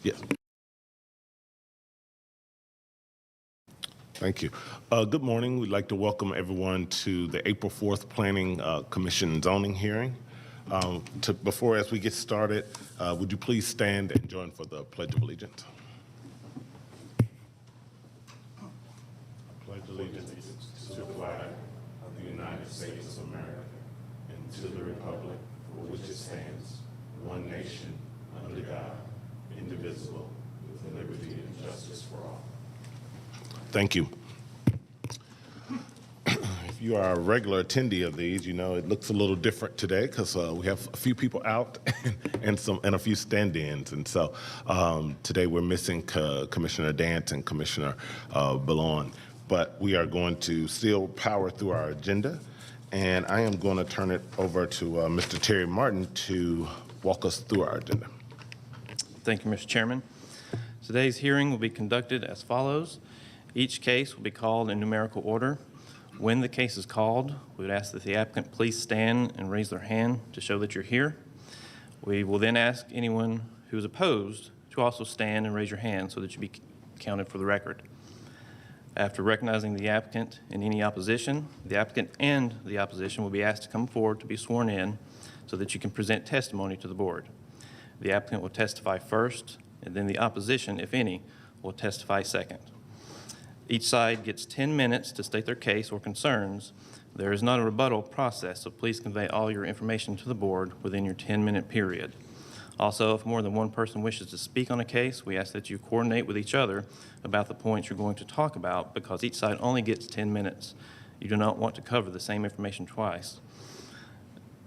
Yes. Thank you. Good morning. We'd like to welcome everyone to the April 4th Planning Commission zoning hearing. As we get started, would you please stand and join for the Pledge of Allegiance? Pledge allegiance to the flag of the United States of America and to the republic for which it stands, one nation, under God, indivisible, with liberty and justice for all. Thank you. If you are a regular attendee of these, you know it looks a little different today because we have a few people out and a few stand-ins, and so today we're missing Commissioner Dance and Commissioner Ballon, but we are going to still power through our agenda, and I am going to turn it over to Mr. Terry Martin to walk us through our agenda. Thank you, Mr. Chairman. Today's hearing will be conducted as follows. Each case will be called in numerical order. When the case is called, we would ask that the applicant please stand and raise their hand to show that you're here. We will then ask anyone who is opposed to also stand and raise your hand so that you be counted for the record. After recognizing the applicant and any opposition, the applicant and the opposition will be asked to come forward to be sworn in so that you can present testimony to the board. The applicant will testify first, and then the opposition, if any, will testify second. Each side gets 10 minutes to state their case or concerns. There is not a rebuttal process, so please convey all your information to the board within your 10-minute period. Also, if more than one person wishes to speak on a case, we ask that you coordinate with each other about the points you're going to talk about because each side only gets 10 minutes. You do not want to cover the same information twice.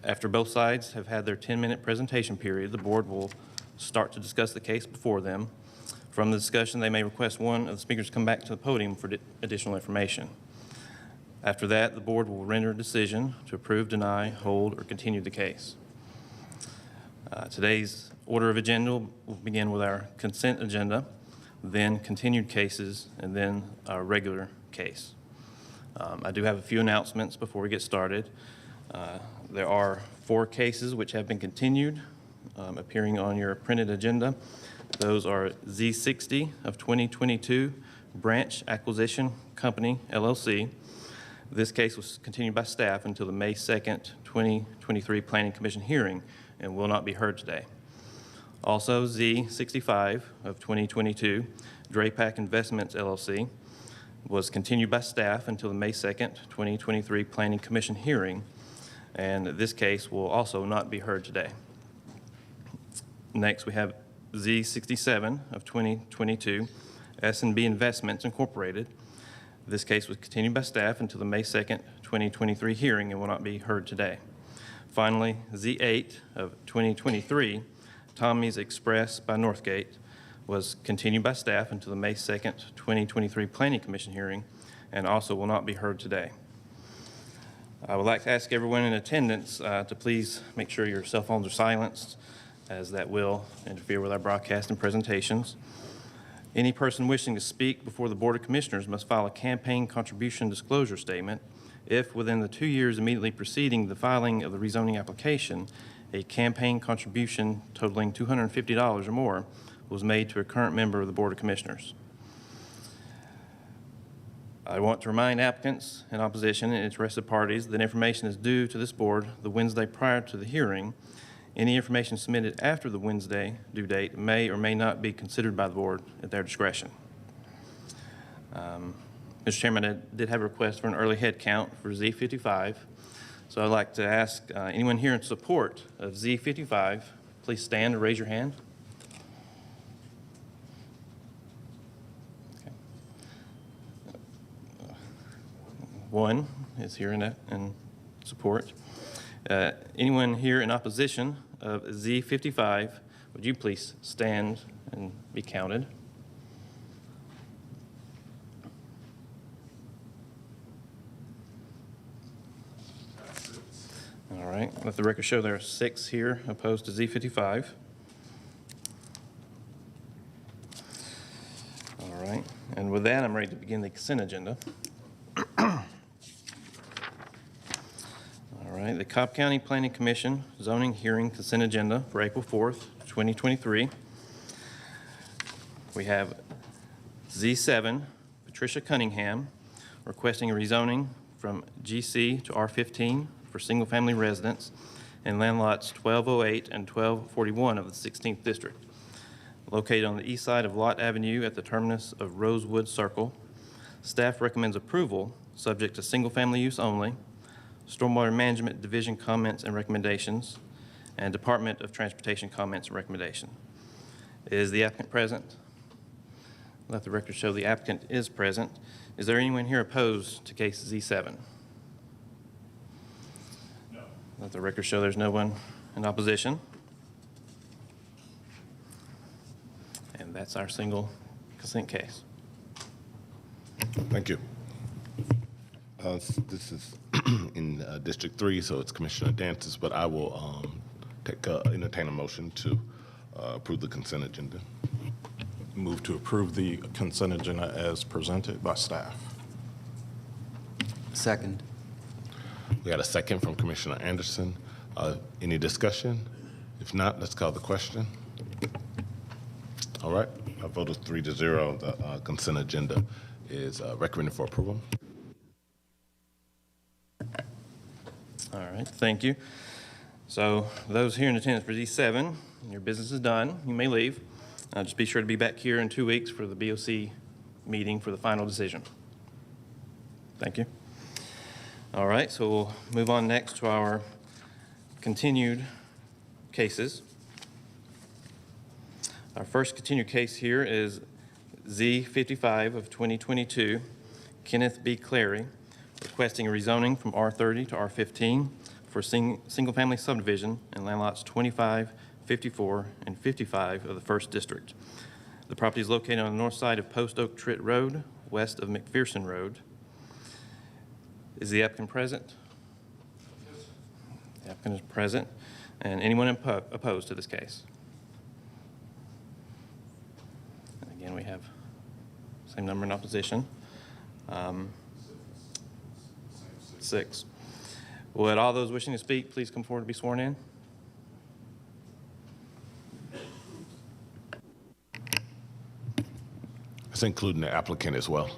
After both sides have had their 10-minute presentation period, the board will start to discuss the case before them. From the discussion, they may request one of the speakers come back to the podium for additional information. After that, the board will render a decision to approve, deny, hold, or continue the case. Today's order of agenda will begin with our consent agenda, then continued cases, and then our regular case. I do have a few announcements before we get started. There are 4 cases which have been continued, appearing on your printed agenda. Those are Z60 of 2022, Branch Acquisition Company, LLC. This case was continued by staff until the May 2nd, 2023 Planning Commission hearing and will not be heard today. Also, Z65 of 2022, Drapac Investments, LLC, was continued by staff until the May 2nd, 2023 Planning Commission hearing, and this case will also not be heard today. Next, we have Z67 of 2022, S&B Investments Incorporated. This case was continued by staff until the May 2nd, 2023 hearing and will not be heard today. Finally, Z8 of 2023, Tommy's Express by Northgate, was continued by staff until the May 2nd, 2023 Planning Commission hearing and also will not be heard today. I would like to ask everyone in attendance to please make sure your cell phones are silenced, as that will interfere with our broadcast and presentations. Any person wishing to speak before the Board of Commissioners must file a campaign contribution disclosure statement. If within the 2 years immediately preceding the filing of the rezoning application, a campaign contribution totaling $250 or more was made to a current member of the Board of Commissioners. I want to remind applicants in opposition and interested parties that information is due to this board the Wednesday prior to the hearing. Any information submitted after the Wednesday due date may or may not be considered by the board at their discretion. Mr. Chairman, I did have a request for an early head count for Z55. So I'd like to ask anyone here in support of Z55, please stand and raise your hand. Okay. One is here in support. Anyone here in opposition of Z55, would you please stand and be counted? All right, let the record show there are 6 here opposed to Z55. All right, and with that, I'm ready to begin the consent agenda. All right, the Cobb County Planning Commission zoning hearing consent agenda for April 4th, 2023. We have Z7, Patricia Cunningham, requesting a rezoning from GC to R15 for single-family residence in land lots 1208 and 1241 of the 16th District, located on the east side of Lott Avenue at the terminus of Rosewood Circle. Staff recommends approval, subject to single-family use only, Stormwater Management Division comments and recommendations, and Department of Transportation comments and recommendation. Is the applicant present? Let the record show the applicant is present. Is there anyone here opposed to case Z7? No. Let the record show there's no one in opposition. And that's our single consent case. Thank you. This is in District 3, so it's Commissioner Dantas, but I will entertain a motion to approve the consent agenda. Move to approve the consent agenda as presented by staff. Second. We got a second from Commissioner Anderson. Any discussion? If not, let's call the question. All right, our vote is 3-0. The consent agenda is recommended for approval. All right, thank you. So those here in attendance for Z7, your business is done. You may leave. Just be sure to be back here in 2 weeks for the BOC meeting for the final decision. Thank you. All right, so we'll move on next to our continued cases. Our first continued case here is Z55 of 2022, Kenneth B. Clary, requesting a rezoning from R30 to R15 for single-family subdivision in land lots 25, 54, and 55 of the 1st District. The property is located on the north side of Post Oak Tritt Road, west of McPherson Road. Is the applicant present? Yes. The applicant is present. And anyone opposed to this case? And again, we have same number in opposition. 6. Would all those wishing to speak please come forward to be sworn in? It's including the applicant as well.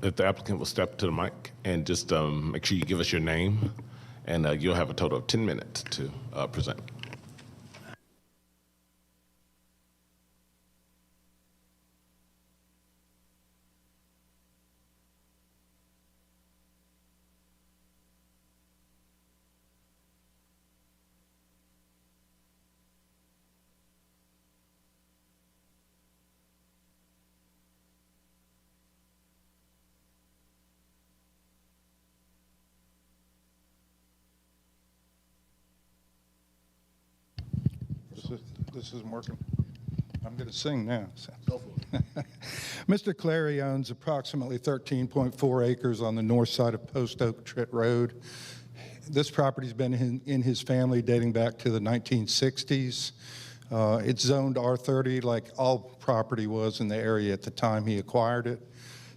If the applicant will step to the mic and just make sure you give us your name, and you'll have a total of 10 minutes to present. This isn't working. I'm going to sing now. So. Go for it. Mr. Clary owns approximately 13.4 acres on the north side of Post Oak Tritt Road. This property's been in his family dating back to the 1960s. It's zoned R30 like all property was in the area at the time he acquired it.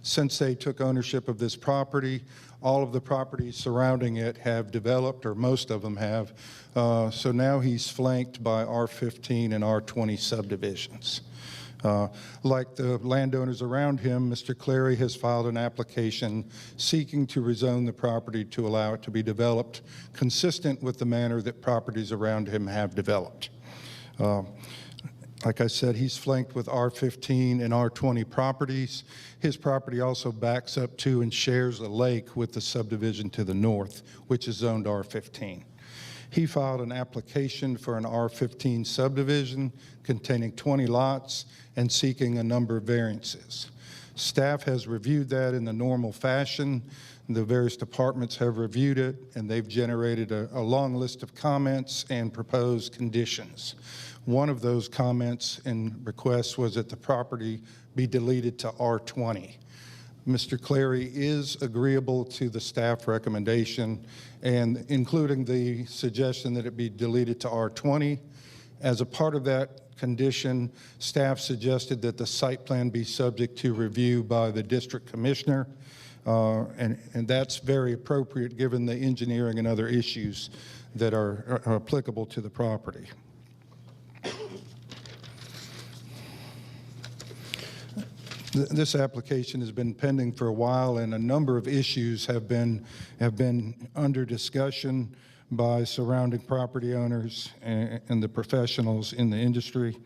Since they took ownership of this property, all of the properties surrounding it have developed, or most of them have. So now he's flanked by R15 and R20 subdivisions. Like the landowners around him, Mr. Clary has filed an application seeking to rezone the property to allow it to be developed consistent with the manner that properties around him have developed. Like I said, he's flanked with R15 and R20 properties. His property also backs up to and shares a lake with the subdivision to the north, which is zoned R15. He filed an application for an R15 subdivision containing 20 lots and seeking a number of variances. Staff has reviewed that in the normal fashion. The various departments have reviewed it, and they've generated a long list of comments and proposed conditions. One of those comments and requests was that the property be deleted to R20. Mr. Clary is agreeable to the staff recommendation, and including the suggestion that it be deleted to R20. As a part of that condition, staff suggested that the site plan be subject to review by the district commissioner, and that's very appropriate given the engineering and other issues that are applicable to the property. This application has been pending for a while, and a number of issues have been under discussion by surrounding property owners and the professionals in the industry.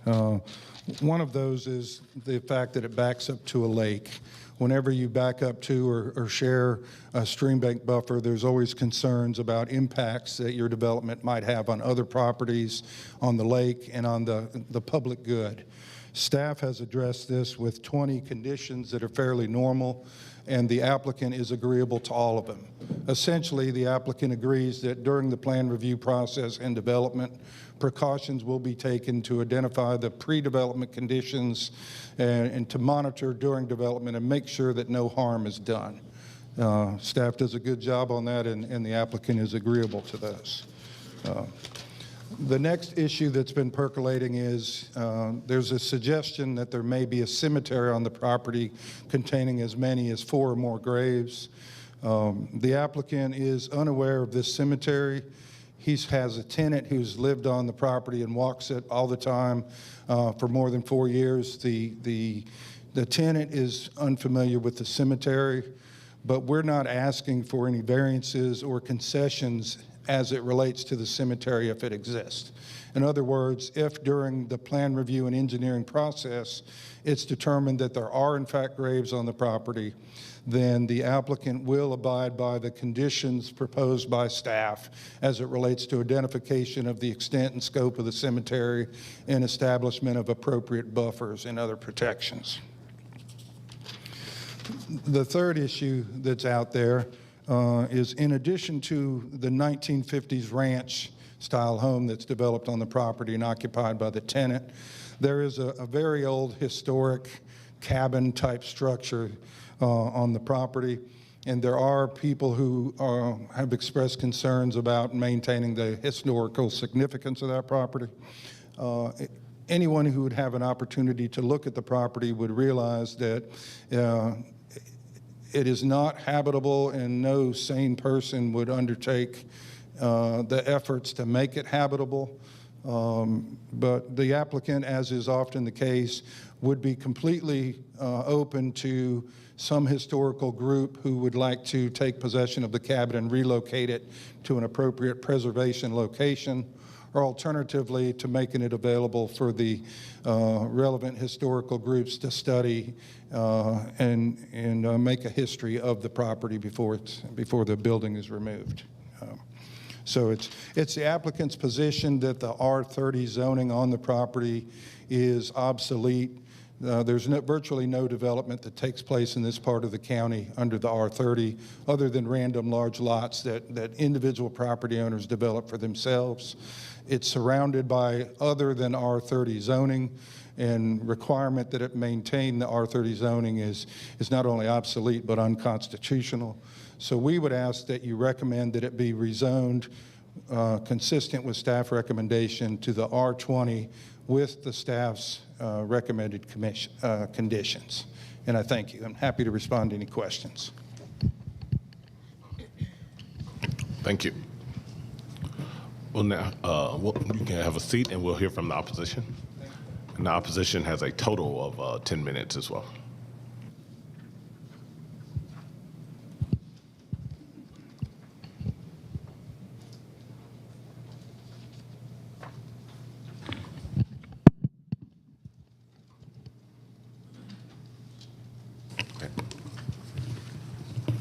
One of those is the fact that it backs up to a lake. Whenever you back up to or share a stream bank buffer, there's always concerns about impacts that your development might have on other properties, on the lake, and on the public good. Staff has addressed this with 20 conditions that are fairly normal, and the applicant is agreeable to all of them. Essentially, the applicant agrees that during the plan review process and development, precautions will be taken to identify the pre-development conditions and to monitor during development and make sure that no harm is done. Staff does a good job on that, and the applicant is agreeable to those. The next issue that's been percolating is there's a suggestion that there may be a cemetery on the property containing as many as 4 or more graves. The applicant is unaware of this cemetery. He has a tenant who's lived on the property and walks it all the time for more than 4 years. The tenant is unfamiliar with the cemetery, but we're not asking for any variances or concessions as it relates to the cemetery if it exists. In other words, if during the plan review and engineering process, it's determined that there are in fact graves on the property, then the applicant will abide by the conditions proposed by staff as it relates to identification of the extent and scope of the cemetery and establishment of appropriate buffers and other protections. The third issue that's out there is in addition to the 1950s ranch style home that's developed on the property and occupied by the tenant, there is a very old historic cabin type structure on the property, and there are people who have expressed concerns about maintaining the historical significance of that property. Anyone who would have an opportunity to look at the property would realize that it is not habitable, and no sane person would undertake the efforts to make it habitable. But the applicant, as is often the case, would be completely open to some historical group who would like to take possession of the cabin and relocate it to an appropriate preservation location, or alternatively to making it available for the relevant historical groups to study and make a history of the property before the building is removed. So it's the applicant's position that the R30 zoning on the property is obsolete. There's virtually no development that takes place in this part of the county under the R30 other than random large lots that individual property owners develop for themselves. It's surrounded by other than R30 zoning, and requirement that it maintain the R30 zoning is not only obsolete but unconstitutional. So we would ask that you recommend that it be rezoned consistent with staff recommendation to the R20 with the staff's recommended conditions. And I thank you. I'm happy to respond to any questions. Thank you. Well, now you can have a seat, and we'll hear from the opposition. And the opposition has a total of 10 minutes as well.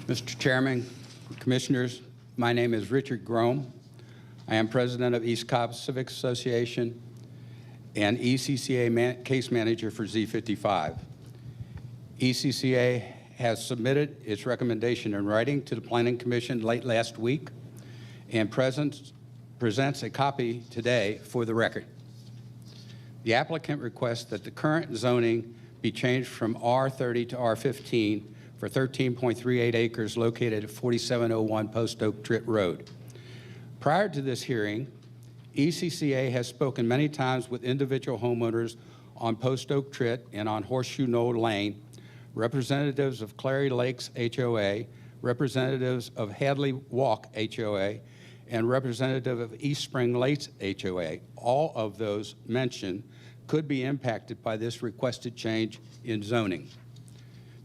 Mr. Chairman, Commissioners, my name is Richard Grome. I am president of East Cobb Civic Association and ECCA case manager for Z55. ECCA has submitted its recommendation in writing to the Planning Commission late last week and presents a copy today for the record. The applicant requests that the current zoning be changed from R30 to R15 for 13.38 acres located at 4701 Post Oak Tritt Road. Prior to this hearing, ECCA has spoken many times with individual homeowners on Post Oak Tritt and on Horseshoe Knoll Lane, representatives of Clary Lakes HOA, representatives of Hadley Walk HOA, and representative of East Spring Lakes HOA. All of those mentioned could be impacted by this requested change in zoning.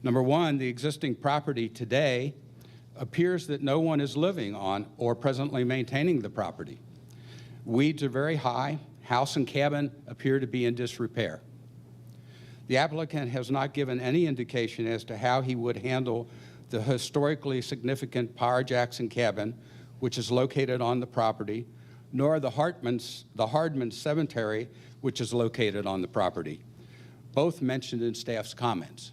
Number one, the existing property today appears that no one is living on or presently maintaining the property. Weeds are very high. House and cabin appear to be in disrepair. The applicant has not given any indication as to how he would handle the historically significant Power Jackson cabin, which is located on the property, nor the Hardman Cemetery, which is located on the property, both mentioned in staff's comments.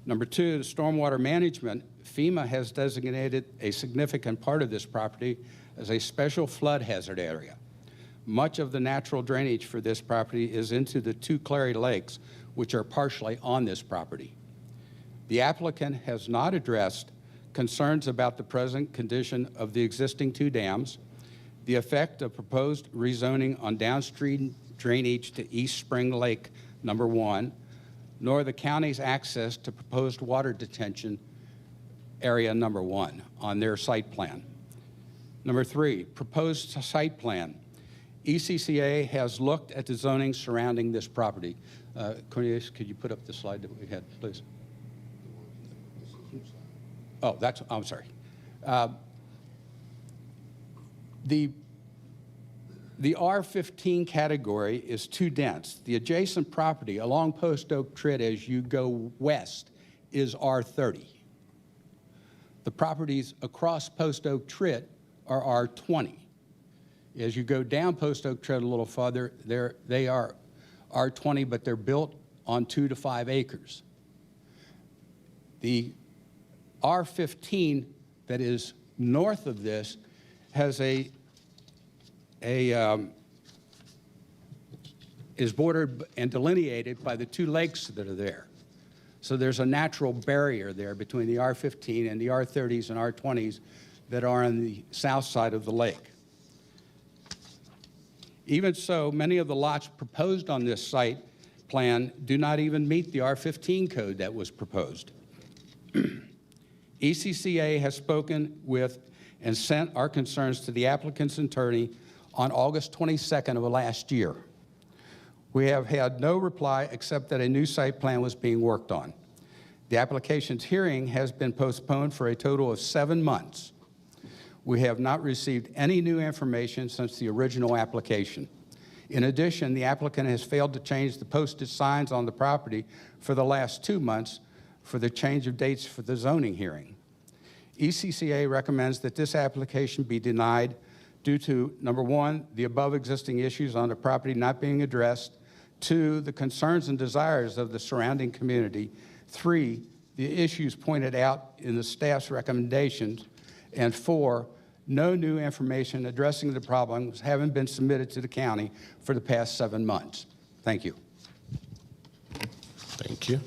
Number two, the stormwater management. FEMA has designated a significant part of this property as a special flood hazard area. Much of the natural drainage for this property is into the two Clary Lakes, which are partially on this property. The applicant has not addressed concerns about the present condition of the existing two dams, the effect of proposed rezoning on downstream drainage to East Spring Lake, number one, nor the county's access to proposed water detention area number one on their site plan. Number three, proposed site plan. ECCA has looked at the zoning surrounding this property. Cornelius, could you put up the slide that we had, please? Oh, I'm sorry. The R15 category is too dense. The adjacent property along Post Oak Tritt as you go west is R30. The properties across Post Oak Tritt are R20. As you go down Post Oak Tritt a little farther, they are R20, but they're built on 2 to 5 acres. The R15 that is north of this has is bordered and delineated by the two lakes that are there. So there's a natural barrier there between the R15 and the R30s and R20s that are on the south side of the lake. Even so, many of the lots proposed on this site plan do not even meet the R15 code that was proposed. ECCA has spoken with and sent our concerns to the applicant's attorney on August 22nd of last year. We have had no reply except that a new site plan was being worked on. The application's hearing has been postponed for a total of 7 months. We have not received any new information since the original application. In addition, the applicant has failed to change the posted signs on the property for the last 2 months for the change of dates for the zoning hearing. ECCA recommends that this application be denied due to, number one, the above existing issues on the property not being addressed, 2, the concerns and desires of the surrounding community, 3, the issues pointed out in the staff's recommendations, and 4, no new information addressing the problems haven't been submitted to the county for the past 7 months. Thank you. Thank you.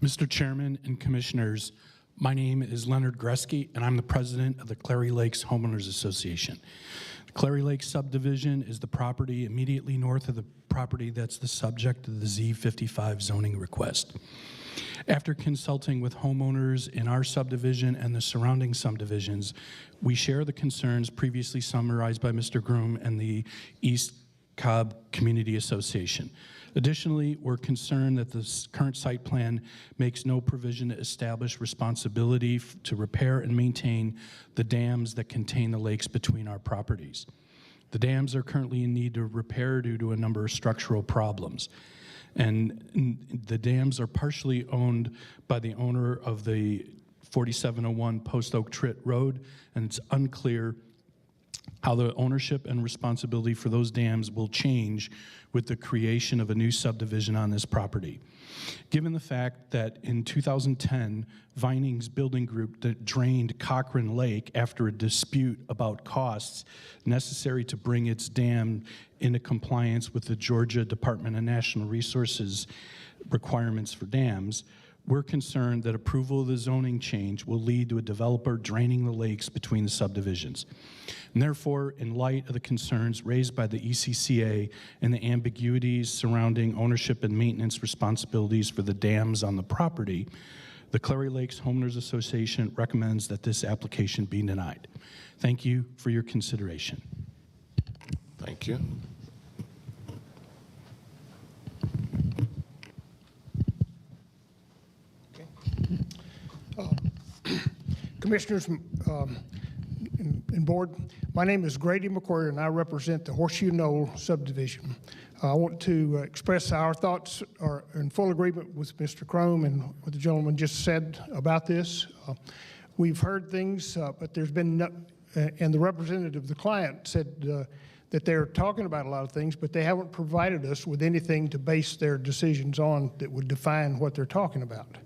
Mr. Chairman and Commissioners, my name is Leonard Gresky, and I'm the president of the Clary Lakes Homeowners Association. The Clary Lakes subdivision is the property immediately north of the property that's the subject of the Z55 zoning request. After consulting with homeowners in our subdivision and the surrounding subdivisions, we share the concerns previously summarized by Mr. Groom and the East Cobb Community Association. Additionally, we're concerned that the current site plan makes no provision to establish responsibility to repair and maintain the dams that contain the lakes between our properties. The dams are currently in need of repair due to a number of structural problems. And the dams are partially owned by the owner of the 4701 Post Oak Tritt Road, and it's unclear how the ownership and responsibility for those dams will change with the creation of a new subdivision on this property. Given the fact that in 2010, Vining's building group that drained Cochrane Lake after a dispute about costs necessary to bring its dam into compliance with the Georgia Department of National Resources requirements for dams, we're concerned that approval of the zoning change will lead to a developer draining the lakes between the subdivisions. And therefore, in light of the concerns raised by the ECCA and the ambiguities surrounding ownership and maintenance responsibilities for the dams on the property, the Clary Lakes Homeowners Association recommends that this application be denied. Thank you for your consideration. Thank you. Commissioners and board, my name is Grady McQuarrie, and I represent the Horseshoe Knoll subdivision. I want to express our thoughts are in full agreement with Mr. Chrome and what the gentleman just said about this. We've heard things, but there's been no, and the representative of the client said that they're talking about a lot of things, but they haven't provided us with anything to base their decisions on that would define what they're talking about.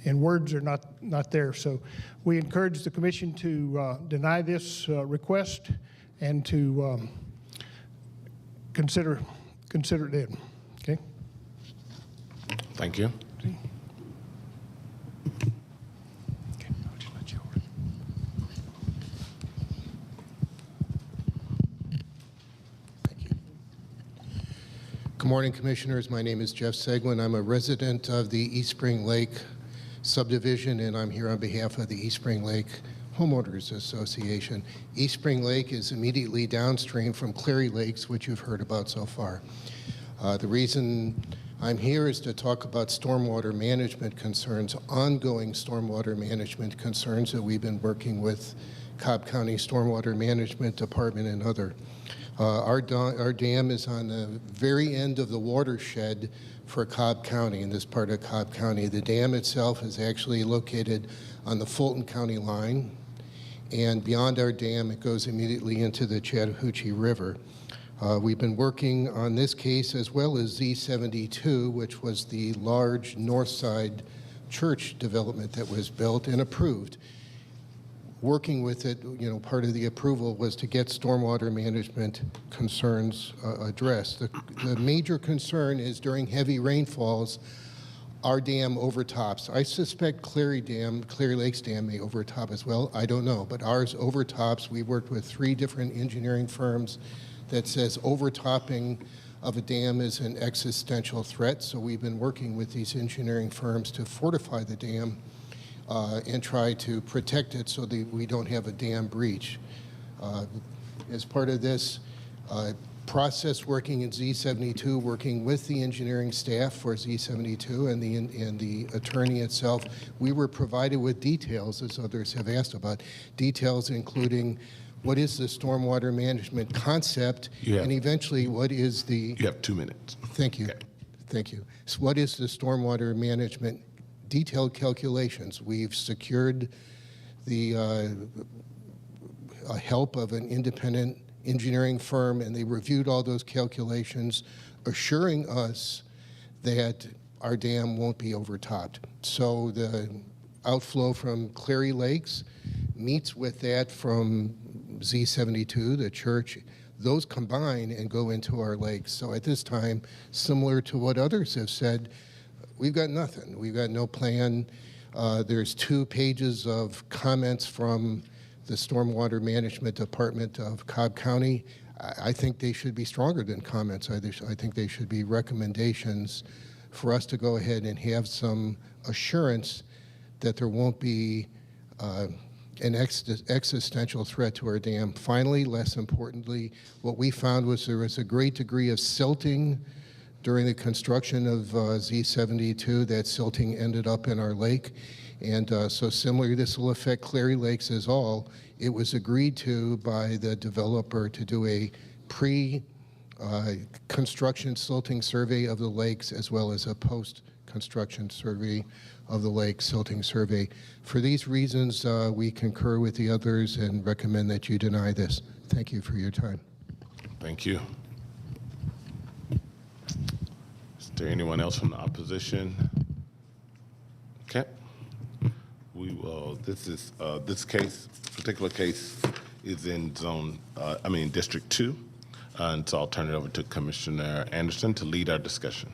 And words are not there. So we encourage the commission to deny this request and to consider it in. Okay? Thank you. Okay, I'll just let you over. Thank you. Good morning, Commissioners. My name is Jeff Seguin. I'm a resident of the East Spring Lake subdivision, and I'm here on behalf of the East Spring Lake Homeowners Association. East Spring Lake is immediately downstream from Clary Lakes, which you've heard about so far. The reason I'm here is to talk about stormwater management concerns, ongoing stormwater management concerns that we've been working with Cobb County Stormwater Management Department and other. Our dam is on the very end of the watershed for Cobb County, in this part of Cobb County. The dam itself is actually located on the Fulton County line, and beyond our dam, it goes immediately into the Chattahoochee River. We've been working on this case as well as Z72, which was the large north side church development that was built and approved. Working with it, you know, part of the approval was to get stormwater management concerns addressed. The major concern is during heavy rainfalls, our dam overtops. I suspect Clary Lakes Dam may overtop as well. I don't know, but ours overtops. We worked with 3 different engineering firms that says overtopping of a dam is an existential threat. So we've been working with these engineering firms to fortify the dam and try to protect it so that we don't have a dam breach. As part of this process, working in Z72, working with the engineering staff for Z72 and the attorney itself, we were provided with details, as others have asked about, details including what is the stormwater management concept, and eventually what is the... You have 2 minutes. Thank you. Okay. Thank you. So what is the stormwater management detailed calculations? We've secured the help of an independent engineering firm, and they reviewed all those calculations, assuring us that our dam won't be overtopped. So the outflow from Clary Lakes meets with that from Z72, the church. Those combine and go into our lakes. So at this time, similar to what others have said, we've got nothing. We've got no plan. There's 2 pages of comments from the Stormwater Management Department of Cobb County. I think they should be stronger than comments. I think they should be recommendations for us to go ahead and have some assurance that there won't be an existential threat to our dam. Finally, less importantly, what we found was there was a great degree of silting during the construction of Z72. That silting ended up in our lake. And so similarly, this will affect Clary Lakes as all. It was agreed to by the developer to do a pre-construction silting survey of the lakes as well as a construction survey of the lake, silting survey. For these reasons, we concur with the others and recommend that you deny this. Thank you for your time. Thank you. Is there anyone else from the opposition? Okay. We will, this particular case is in District 2. And so I'll turn it over to Commissioner Anderson to lead our discussion.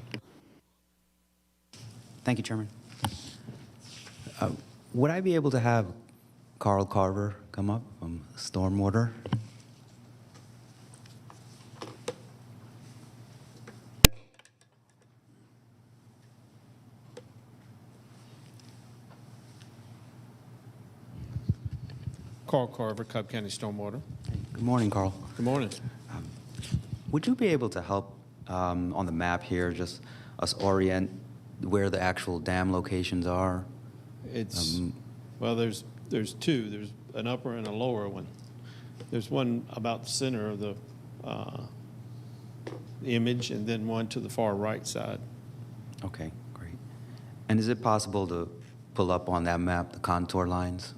Thank you, Chairman. Would I be able to have Carl Carver come up from Stormwater? Carl Carver, Cobb County Stormwater. Good morning, Carl. Good morning. Would you be able to help on the map here, just us orient where the actual dam locations are? It's, well, there's two. There's an upper and a lower one. There's one about the center of the image, and then one to the far right side. Okay, great. And is it possible to pull up on that map the contour lines?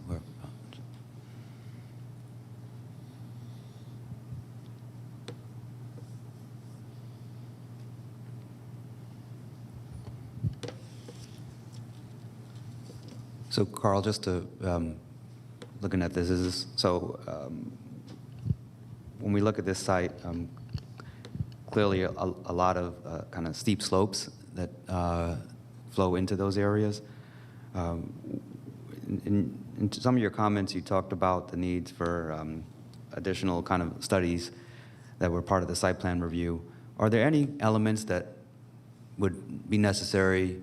So, Carl, just to looking at this, when we look at this site, clearly a lot of kind of steep slopes that flow into those areas. In some of your comments, you talked about the needs for additional kind of studies that were part of the site plan review. Are there any elements that would be necessary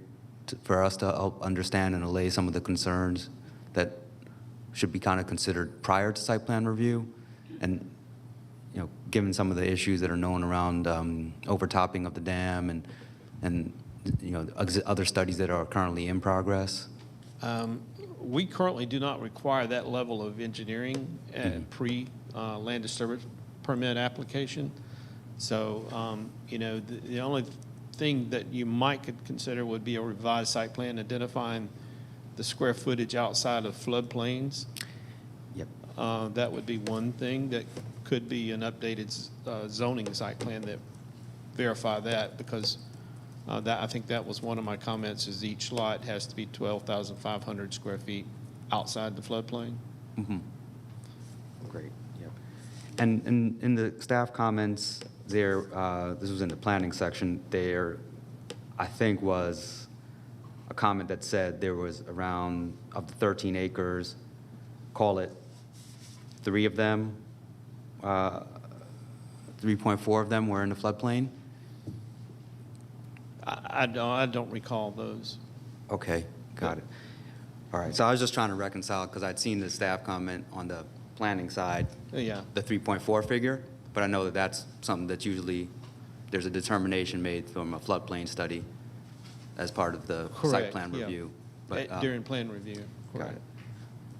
for us to help understand and allay some of the concerns that should be kind of considered prior to site plan review? And, you know, given some of the issues that are known around overtopping of the dam and you know, other studies that are currently in progress? We currently do not require that level of engineering at pre-land disturbance permit application. So, you know, the only thing that you might could consider would be a revised site plan identifying the square footage outside of floodplains. Yep. That would be one thing. That could be an updated zoning site plan that verify that, because I think that was one of my comments, is each lot has to be 12,500 square feet outside the floodplain. Mm-hmm. Great. Yep. And in the staff comments there, this was in the planning section, there I think was a comment that said there was around, of the 13 acres, call it 3 of them, 3.4 of them were in the floodplain? I don't recall those. Okay, got it. All right, so I was just trying to reconcile, because I'd seen the staff comment on the planning side, Yeah. the 3.4 figure, but I know that that's something that usually there's a determination made from a floodplain study as part of the site Correct, plan yeah. review. But, During plan review. got Correct. it.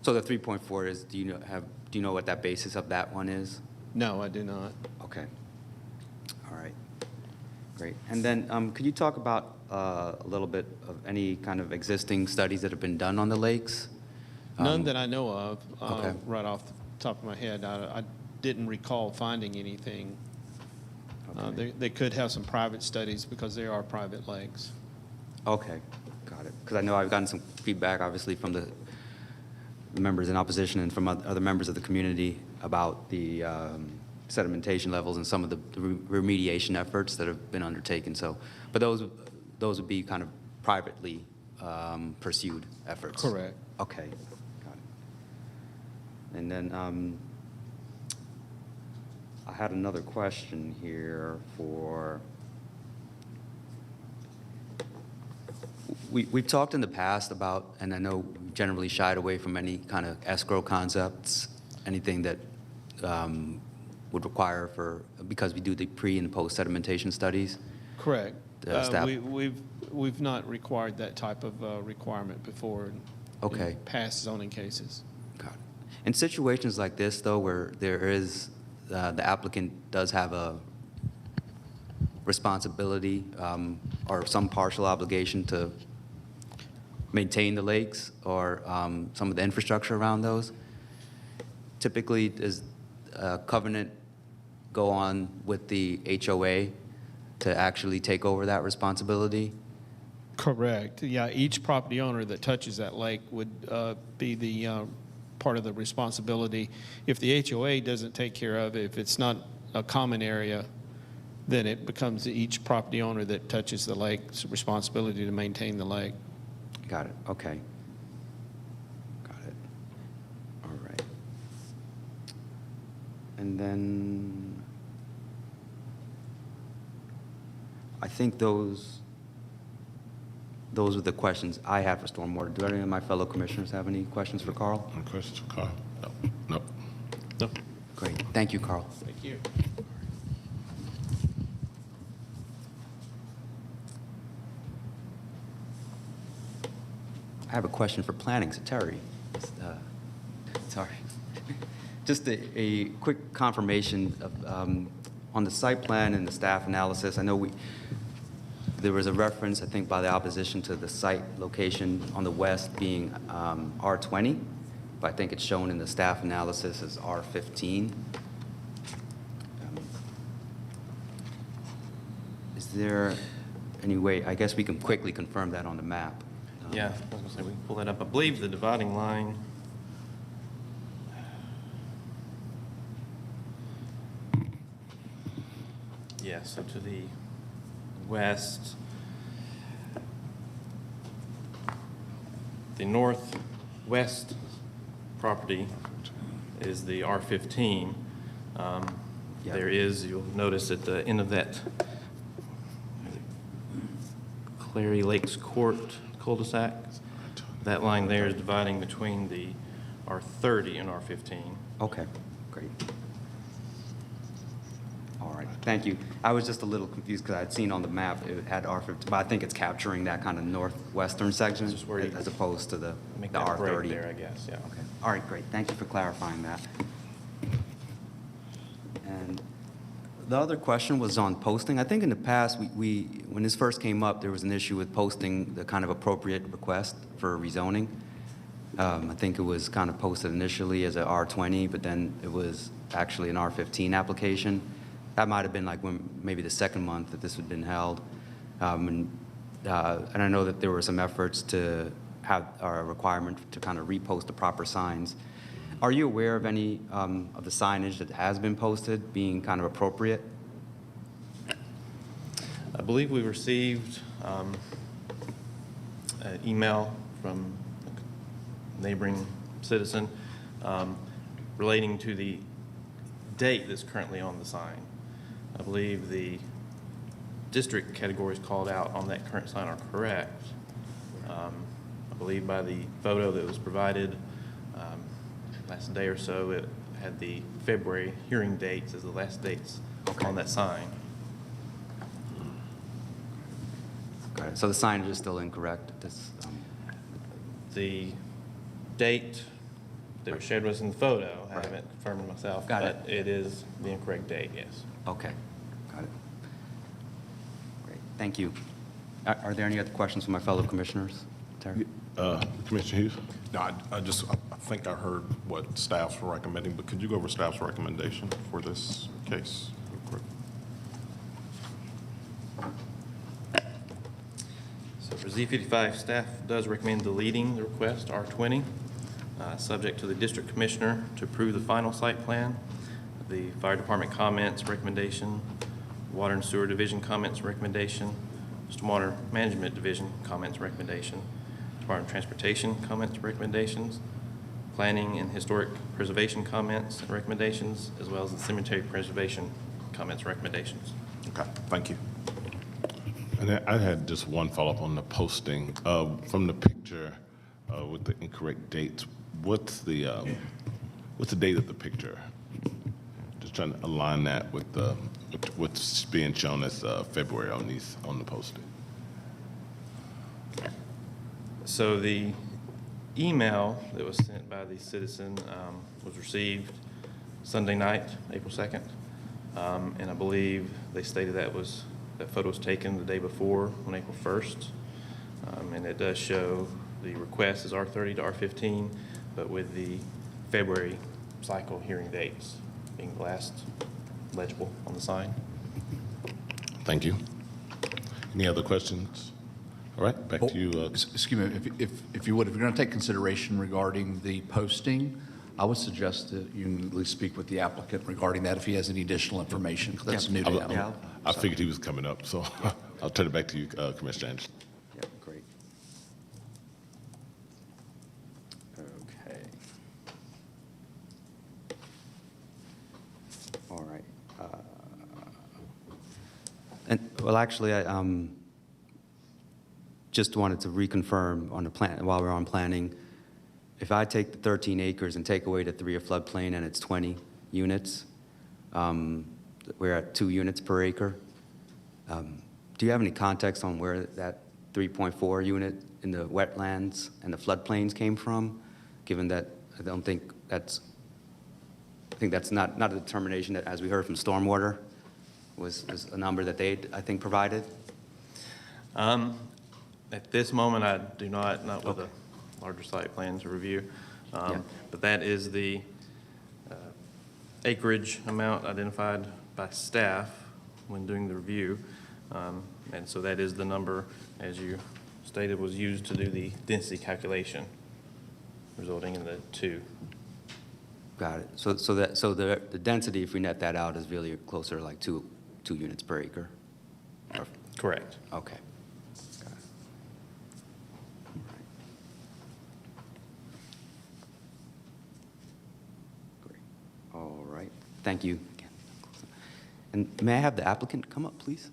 So the 3.4 is, do you know what that basis of that one is? No, I do not. Okay. All right. Great. And then could you talk about a little bit of any kind of existing studies that have been done on the lakes? None that I know of, okay. right off the top of my head. I didn't recall finding anything. Okay. They could have some private studies because they are private lakes. Okay, got it. Because I know I've gotten some feedback, obviously, from the members in opposition and from other members of the community about the sedimentation levels and some of the remediation efforts that have been undertaken. So, but those would be kind of privately pursued efforts. Correct. Okay, got it. And then I had another question here for. We've talked in the past about, and I know we generally shied away from any kind of escrow concepts, anything that would require because we do the pre and post sedimentation studies. Correct. Staff. We've not required that type of requirement before Okay. in past zoning cases. Got it. In situations like this, though, where there is, the applicant does have a responsibility or some partial obligation to maintain the lakes or some of the infrastructure around those? Typically, does a covenant go on with the HOA to actually take over that responsibility? Correct. Yeah, each property owner that touches that lake would be the part of the responsibility. If the HOA doesn't take care of it, if it's not a common area, then it becomes each property owner that touches the lake's responsibility to maintain the lake. Got it. Okay. Got it. All right. And then I think those are the questions I had for stormwater. Do any of my fellow commissioners have any questions for Carl? Any questions for Carl? No. Nope. No. Great. Thank you, Carl. Thank you. I have a question for planning, so Terry. Sorry. Just a quick confirmation of, on the site plan and the staff analysis. I know there was a reference, I think, by the opposition to the site location on the west being R20, but I think it's shown in the staff analysis as R15. Is there any way, I guess we can quickly confirm that on the map? Yeah, I was going to say, we can pull that up. I believe the dividing line, yeah, so to the west, the northwest property is the R15. Yep. There is, you'll notice at the end of that Clary Lakes Court cul-de-sac, that line there is dividing between the R30 and R15. Okay, great. All right, thank you. I was just a little confused because I'd seen on the map it had R15, but I think it's capturing that kind of northwestern section Just where you as opposed to the Make that break R30. there, I guess, yeah. Okay, all right, great. Thank you for clarifying that. And the other question was on posting. I think in the past, when this first came up, there was an issue with posting the kind of appropriate request for rezoning. I think it was kind of posted initially as a R20, but then it was actually an R15 application. That might have been like when maybe the second month that this had been held. And I know that there were some efforts to have a requirement to kind of repost the proper signs. Are you aware of any of the signage that has been posted being kind of appropriate? I believe we received an email from a neighboring citizen relating to the date that's currently on the sign. I believe the district categories called out on that current sign are correct. I believe by the photo that was provided last day or so, it had the February hearing dates as the last dates on that sign. Got it. So the signage is still incorrect? The date that was shared with us in the photo, I Right. haven't confirmed myself, Got but it is the incorrect date, yes. Okay, got it. Great, thank you. Are there any other questions from my fellow commissioners? Terry? Commissioner Hughes? No, I think I heard what staff's recommending, but could you go over staff's recommendation for this case real quick? So for Z55, staff does recommend deleting the request R20, subject to the district commissioner to approve the final site plan, the fire department comments recommendation, water and sewer division comments recommendation, stormwater management division comments recommendation, Department of Transportation comments recommendations, planning and historic preservation comments and recommendations, as well as the cemetery preservation comments recommendations. Okay, thank you. And I had just one follow-up on the posting. From the picture with the incorrect dates, what's the date of the picture? Just trying to align that with what's being shown as February on the posting. So the email that was sent by the citizen was received Sunday night, April 2nd. And I believe they stated that was That photo was taken the day before on April 1st. And it does show the request is R30 to R15, but with the February cycle hearing dates being the last legible on the sign. Thank you. Any other questions? All right, back to you. Excuse me, if you would, if you're going to take consideration regarding the posting, I would suggest that you at least speak with the applicant regarding that if he has any additional information, because that's new to him. Yeah. I figured he was coming up, so I'll turn it back to you, Commissioner Anderson. Yeah, great. Okay. All right. Well, actually, I just wanted to reconfirm on the plan, while we're on planning, if I take the 13 acres and take away the 3-year floodplain and it's 20 units, we're at 2 units per acre. Do you have any context on where that 3.4 unit in the wetlands and the floodplains came from? Given that I think that's not a determination that, as we heard from Stormwater, was a number that they, I think, provided? At this moment, I do not with a larger site plan to review. But that is the acreage amount identified by staff when doing the review. And so that is the number, as you stated, was used to do the density calculation, resulting in the 2. Got it. So the density, if we net that out, is really closer to like 2 units per acre? Correct. Okay. Got it. Great. All right. Thank you. And may I have the applicant come up, please?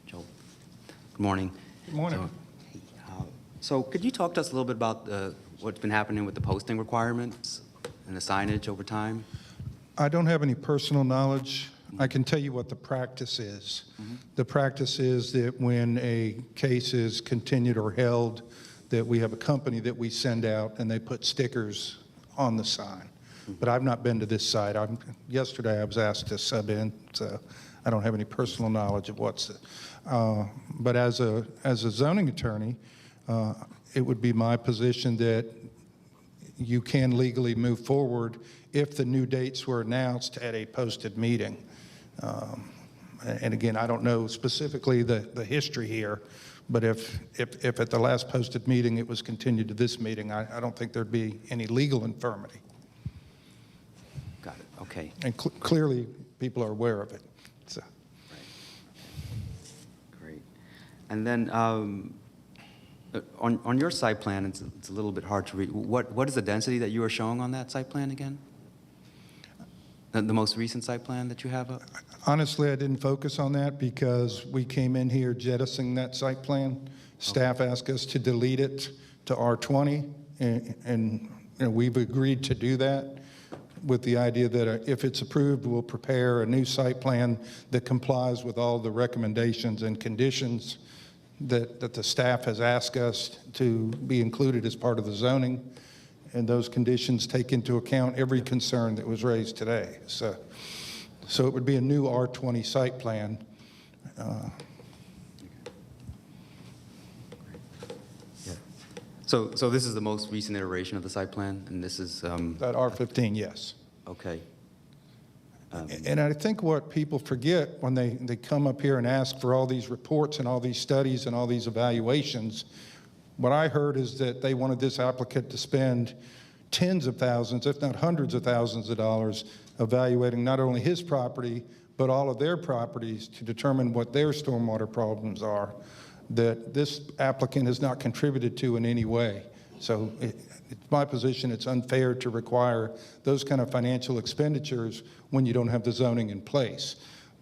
Joe. Good morning. Good morning. So could you talk to us a little bit about what's been happening with the posting requirements and the signage over time? I don't have any personal knowledge. I can tell you what the practice is. The practice is that when a case is continued or held, that we have a company that we send out and they put stickers on the sign. But I've not been to this site. Yesterday I was asked to sub in, so I don't have any personal knowledge of what's. But as a zoning attorney, it would be my position that you can legally move forward if the new dates were announced at a posted meeting. And again, I don't know specifically the history here, but if at the last posted meeting it was continued to this meeting, I don't think there'd be any legal infirmity. Got it. Okay. And clearly, people are aware of it. So. Great. And then on your site plan, it's a little bit hard to read. What is the density that you are showing on that site plan again? The most recent site plan that you have up? Honestly, I didn't focus on that because we came in here jettisoning that site plan. Staff asked us to delete it to R20, and we've agreed to do that with the idea that if it's approved, we'll prepare a new site plan that complies with all the recommendations and conditions that the staff has asked us to be included as part of the zoning. And those conditions take into account every concern that was raised today. So it would be a new R20 site plan. So this is the most recent iteration of the site plan, and this is That R15, yes. okay. And I think what people forget when they come up here and ask for all these reports and all these studies and all these evaluations, what I heard is that they wanted this applicant to spend tens of thousands, if not hundreds of thousands of dollars evaluating not only his property, but all of their properties to determine what their stormwater problems are that this applicant has not contributed to in any way. So it's my position it's unfair to require those kind of financial expenditures when you don't have the zoning in place.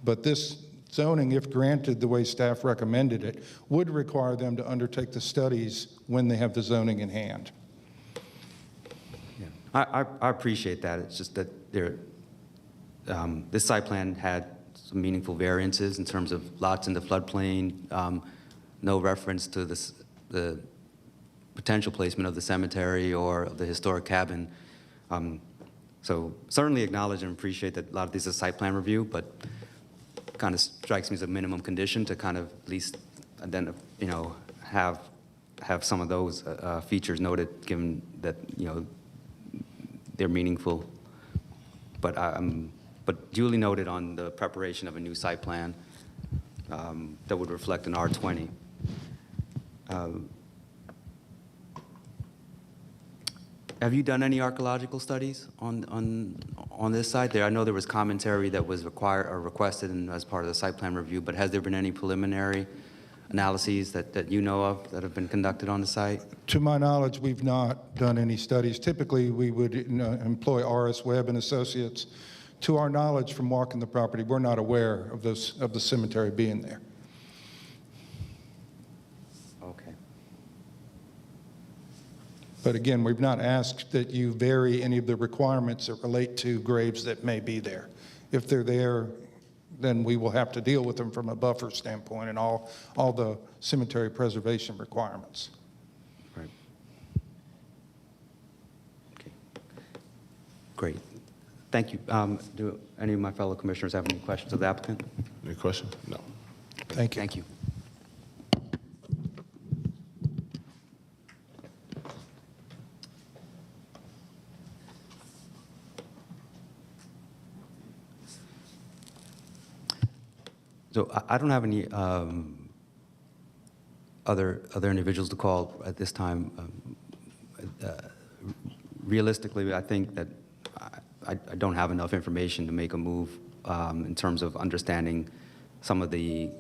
But this zoning, if granted the way staff recommended it, would require them to undertake the studies when they have the zoning in hand. Yeah. I appreciate that. It's just that this site plan had some meaningful variances in terms of lots in the floodplain, no reference to the potential placement of the cemetery or of the historic cabin. So certainly acknowledge and appreciate that a lot of these are site plan review, but kind of strikes me as a minimum condition to kind of at least then, have some of those features noted, given that, they're meaningful. But duly noted on the preparation of a new site plan that would reflect an R20. Have you done any archaeological studies on this site? There, I know there was commentary that was required or requested as part of the site plan review, but has there been any preliminary analyses that you know of that have been conducted on the site? To my knowledge, we've not done any studies. Typically, we would employ R.S. Webb and Associates. To our knowledge from walking the property, we're not aware of the cemetery being there. Okay. But again, we've not asked that you vary any of the requirements that relate to graves that may be there. If they're there, then we will have to deal with them from a buffer standpoint and all the cemetery preservation requirements. Right. Okay. Great. Thank you. Do any of my fellow commissioners have any questions of the applicant? Any questions? No. Thank you. Thank you. So I don't have any other individuals to call at this time. Realistically, I think that I don't have enough information to make a move in terms of understanding some of the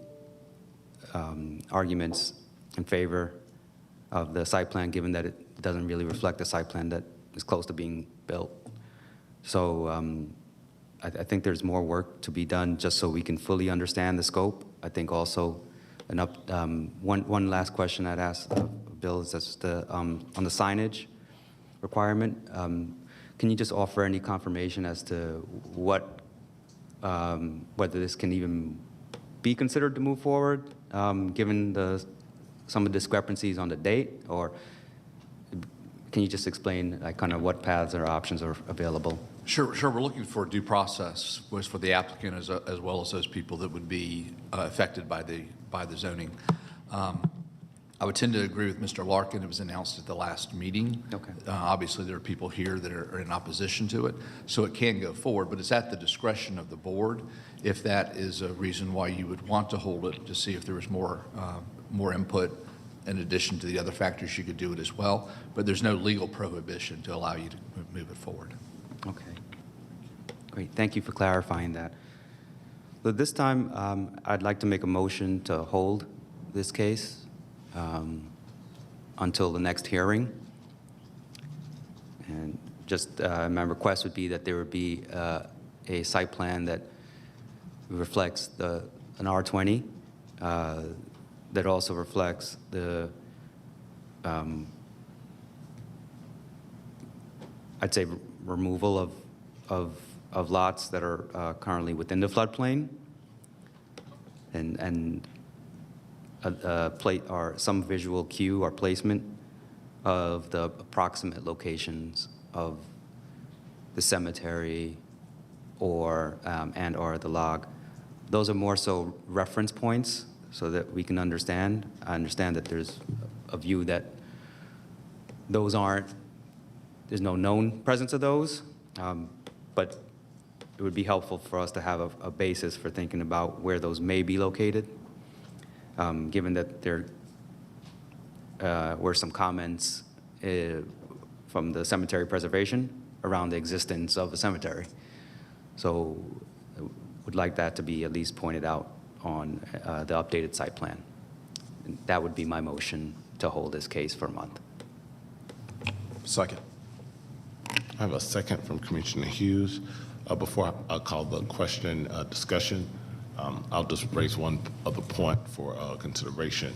arguments in favor of the site plan, given that it doesn't really reflect the site plan that is close to being built. So I think there's more work to be done just so we can fully understand the scope. I think also one last question I'd ask Bill is just on the signage requirement. Can you just offer any confirmation as to what, whether this can even be considered to move forward, given some of the discrepancies on the date, or can you just explain kind of what paths or options are available? Sure. We're looking for due process, was for the applicant as well as those people that would be affected by the zoning. I would tend to agree with Mr. Larkin. It was announced at the last meeting. Okay. Obviously, there are people here that are in opposition to it, so it can go forward, but it's at the discretion of the board if that is a reason why you would want to hold it, to see if there was more input. In addition to the other factors, you could do it as well, but there's no legal prohibition to allow you to move it forward. Okay. Great. Thank you for clarifying that. So this time, I'd like to make a motion to hold this case until the next hearing. And just my request would be that there would be a site plan that reflects an R20, that also reflects the, I'd say, removal of lots that are currently within the floodplain, and a plate or some visual cue or placement of the approximate locations of the cemetery or and/or the log. Those are more so reference points so that we can understand. I understand that there's a view that those aren't, there's no known presence of those, but it would be helpful for us to have a basis for thinking about where those may be located, given that there were some comments from the cemetery preservation around the existence of a cemetery. So I would like that to be at least pointed out on the updated site plan. And that would be my motion to hold this case for a month. Second. I have a second from Commissioner Hughes. Before I call the question discussion, I'll just raise one other point for consideration.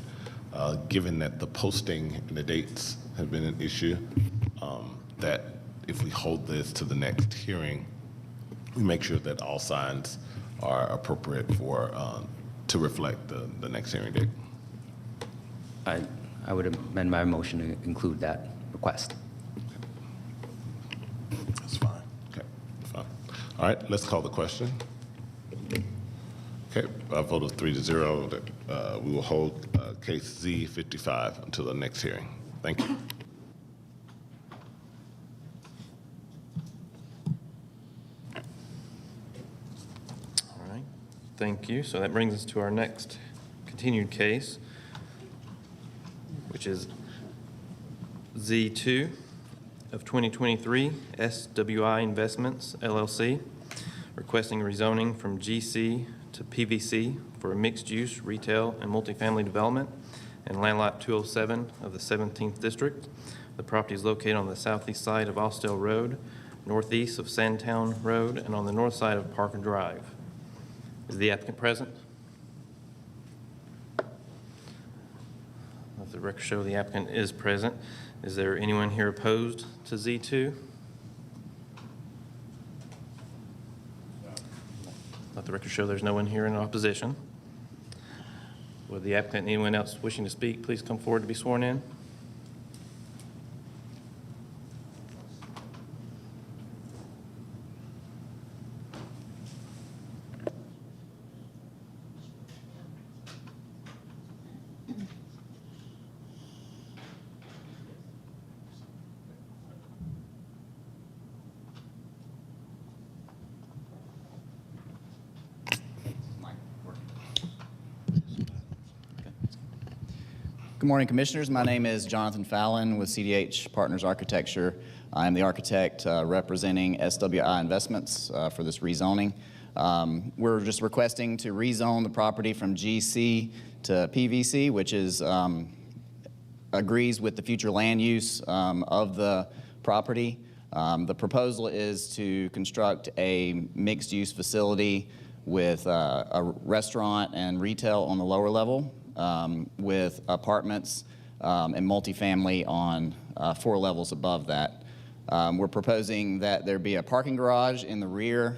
Given that the posting and the dates have been an issue, that if we hold this to the next hearing, we make sure that all signs are appropriate for to reflect the next hearing date. I I would amend my motion to include that request. That's fine. Okay, fine. All right, let's call the question. Okay, a vote of 3-0 that we will hold case Z55 until the next hearing. Thank you. All right, thank you. So that brings us to our next continued case, which is Z2 of 2023, SWI Investments, LLC, requesting rezoning from GC to PVC for a mixed-use retail and multifamily development in land lot 207 of the 17th District. The property is located on the southeast side of Austell Road, northeast of Sandtown Road, and on the north side of Parker Drive. Is the applicant present? Let the record show the applicant is present. Is there anyone here opposed to Z2? Let the record show there's no one here in opposition. Would the applicant and anyone else wishing to speak please come forward to be sworn in? Good morning, Commissioners. My name is Jonathan Fallon with CDH Partners Architecture. I'm the architect representing SWI Investments for this rezoning. We're just requesting to rezone the property from GC to PVC, which is agrees with the future land use of the property. The proposal is to construct a mixed-use facility with a restaurant and retail on the lower level, with apartments and multifamily on 4 levels above that. We're proposing that there be a parking garage in the rear,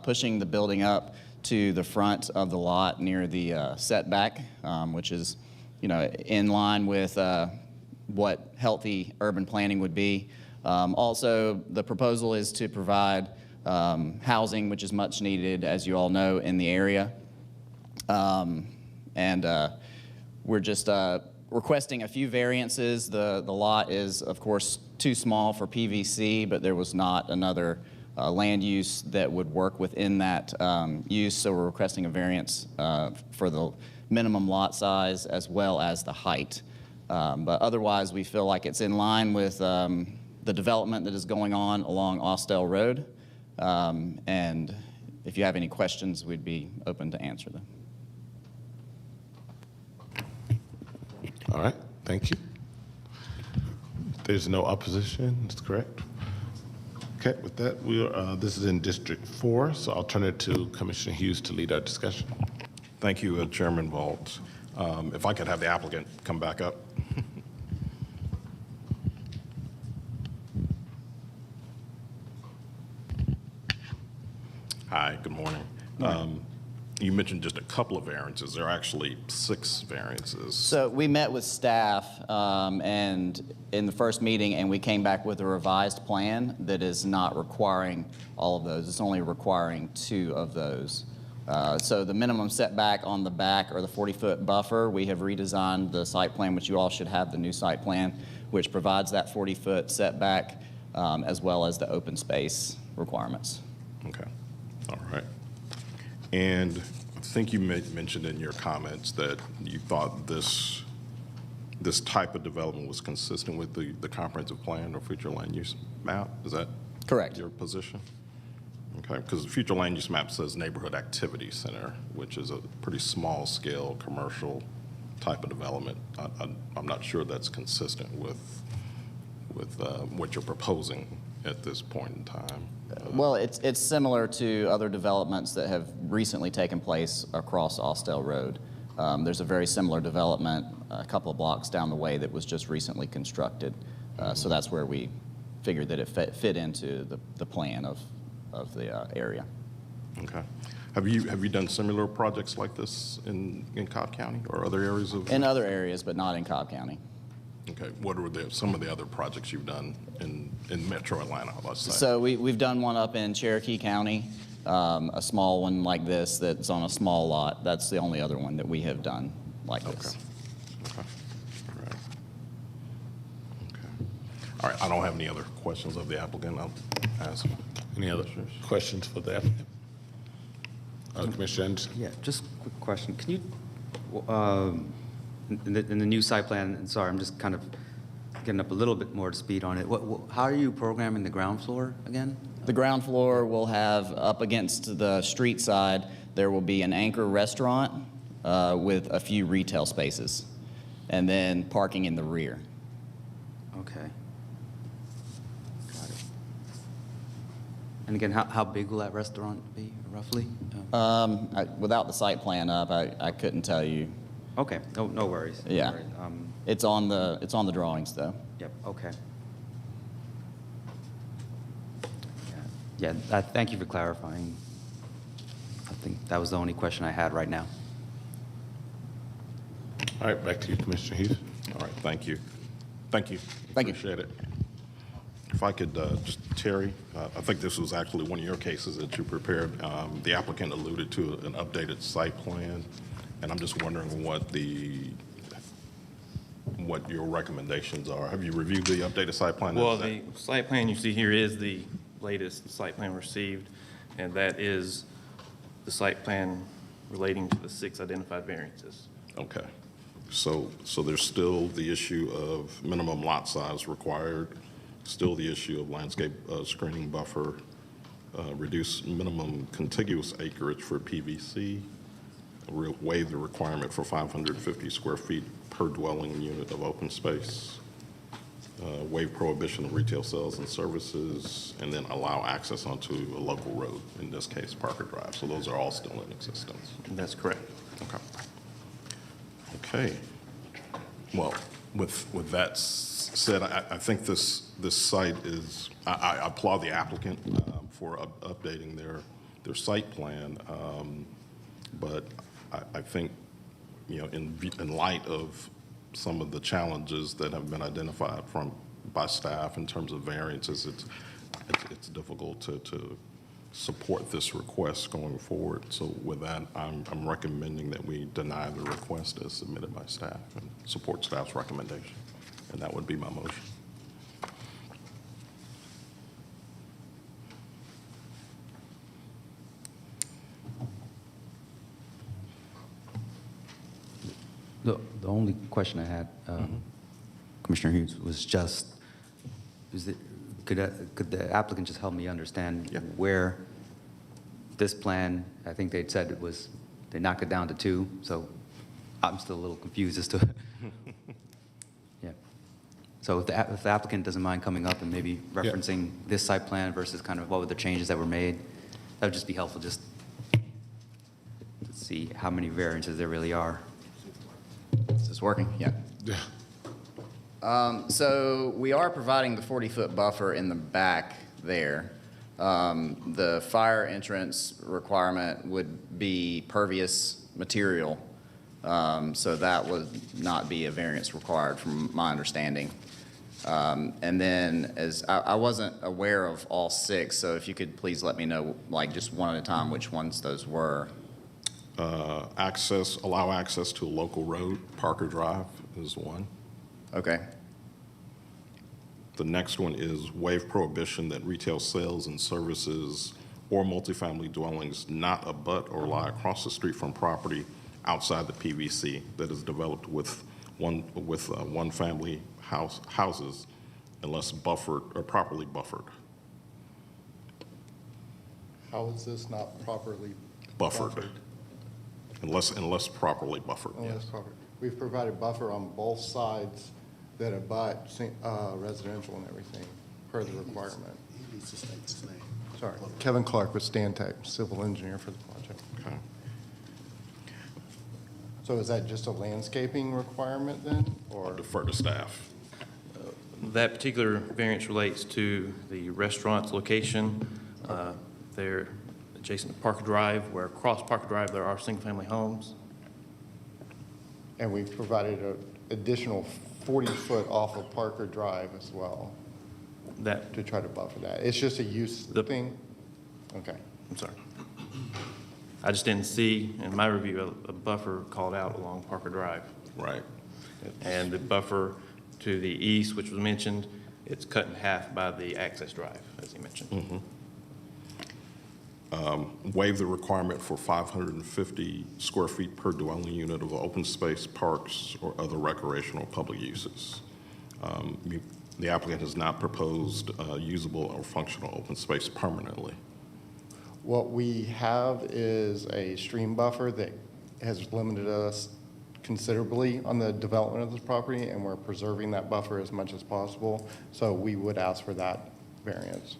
pushing the building up to the front of the lot near the setback, which is, in line with what healthy urban planning would be. Also, the proposal is to provide housing, which is much needed, as you all know, in the area. We're just requesting a few variances. The lot is, of course, too small for PVC, but there was not another land use that would work within that use, so we're requesting a variance for the minimum lot size as well as the height. But otherwise, we feel like it's in line with the development that is going on along Austell Road. And if you have any questions, we'd be open to answer them. All right, thank you. There's no opposition, that's correct. Okay, with that, this is in District 4, so I'll turn it to Commissioner Hughes to lead our discussion. Thank you, Chairman Vaught. If I could have the applicant come back up. Hi, good morning. You mentioned just a couple of variances. There are actually 6 variances. So we met with staff and in the first meeting, and we came back with a revised plan that is not requiring all of those. It's only requiring 2 of those. So the minimum setback on the back, or the 40-foot buffer, we have redesigned the site plan, which you all should have, the new site plan, which provides that 40-foot setback as well as the open space requirements. Okay, all right. And I think you mentioned in your comments that you thought this type of development was consistent with the comprehensive plan or future land use map. Is that correct? Your position? Okay, because the future land use map says neighborhood activity center, which is a pretty small scale commercial type of development. I'm not sure that's consistent with what you're proposing at this point in time. Well, it's similar to other developments that have recently taken place across Austell Road. There's a very similar development a couple of blocks down the way that was just recently constructed. So that's where we figured that it fit into the plan of the area. Okay. Have you done similar projects like this in Cobb County or other areas of? In other areas, but not in Cobb County. Okay, what are some of the other projects you've done in Metro Atlanta, let's say? So we've done one up in Cherokee County, a small one like this that's on a small lot. That's the only other one that we have done like this. Okay. All right. Okay. All right, I don't have any other questions of the applicant. I'll ask. Any other questions for the applicant? Commissioner Anderson? Yeah, just a quick question. Can you, in the new site plan, and sorry, I'm just kind of getting up a little bit more to speed on it. How are you programming the ground floor again? The ground floor will have, up against the street side, there will be an anchor restaurant with a few retail spaces, and then parking in the rear. Okay. Got it. And again, how big will that restaurant be, roughly? Without the site plan up, I couldn't tell you. Okay, no worries. No Yeah. worries. It's on the drawings, though. Yep, okay. Yeah, thank you for clarifying. I think that was the only question I had right now. All right, back to you, Commissioner Hughes. All right, thank you. Thank you. Thank you. Appreciate it. If I could just, Terry, I think this was actually one of your cases that you prepared. The applicant alluded to an updated site plan, and I'm just wondering what your recommendations are. Have you reviewed the updated site plan? Well, the site plan you see here is the latest site plan received, and that is the site plan relating to the 6 identified variances. Okay. So there's still the issue of minimum lot size required, still the issue of landscape screening buffer, reduce minimum contiguous acreage for PVC, waive the requirement for 550 square feet per dwelling unit of open space, waive prohibition of retail sales and services, and then allow access onto a local road, in this case, Parker Drive. So those are all still in existence. That's correct. Okay. Okay. Well, with that said, I think this site is, I applaud the applicant for updating their site plan, but I think, you know, in light of some of the challenges that have been identified by staff in terms of variances, it's difficult to support this request going forward. So with that, I'm recommending that we deny the request as submitted by staff and support staff's recommendation. And that would be my motion. The only question I had, Commissioner Hughes, was just, could the applicant just help me understand where this plan, I think they'd said it was, they knocked it down to 2, so I'm still a little confused as to, yeah. So if the applicant doesn't mind coming up and maybe referencing this site plan versus kind of what were the changes that were made, that would just be helpful, just to see how many variances there really are. Is this working? Yeah. So we are providing the 40-foot buffer in the back there. The fire entrance requirement would be pervious material, so that would not be a variance required from my understanding. And then as I wasn't aware of all 6, so if you could please let me know, like just one at a time, which ones those were. Allow access to a local road, Parker Drive is one. Okay. The next one is waive prohibition that retail sales and services or multifamily dwellings not abut or lie across the street from property outside the PVC that is developed with one family houses unless buffered or properly buffered. How is this not properly Buffered. Unless properly buffered. Unless proper. We've provided buffer on both sides that abut residential and everything per the requirement. He needs to state his name. Sorry, Kevin Clark with Stantec, civil engineer for the project. Okay. So is that just a landscaping requirement then, Or or? defer to staff. That particular variance relates to the restaurant's location. They're adjacent to Parker Drive, where across Parker Drive there are single-family homes. And we've provided an additional 40 foot off of Parker Drive as well That, to try to buffer that. It's just a use thing? Okay. I'm sorry. I just didn't see in my review a buffer called out along Parker Drive. Right. And the buffer to the east, which was mentioned, it's cut in half by the access drive, as he mentioned. Waive the requirement for 550 square feet per dwelling unit of open space, parks, or other recreational public uses. The applicant has not proposed usable or functional open space permanently. What we have is a stream buffer that has limited us considerably on the development of this property, and we're preserving that buffer as much as possible. So we would ask for that variance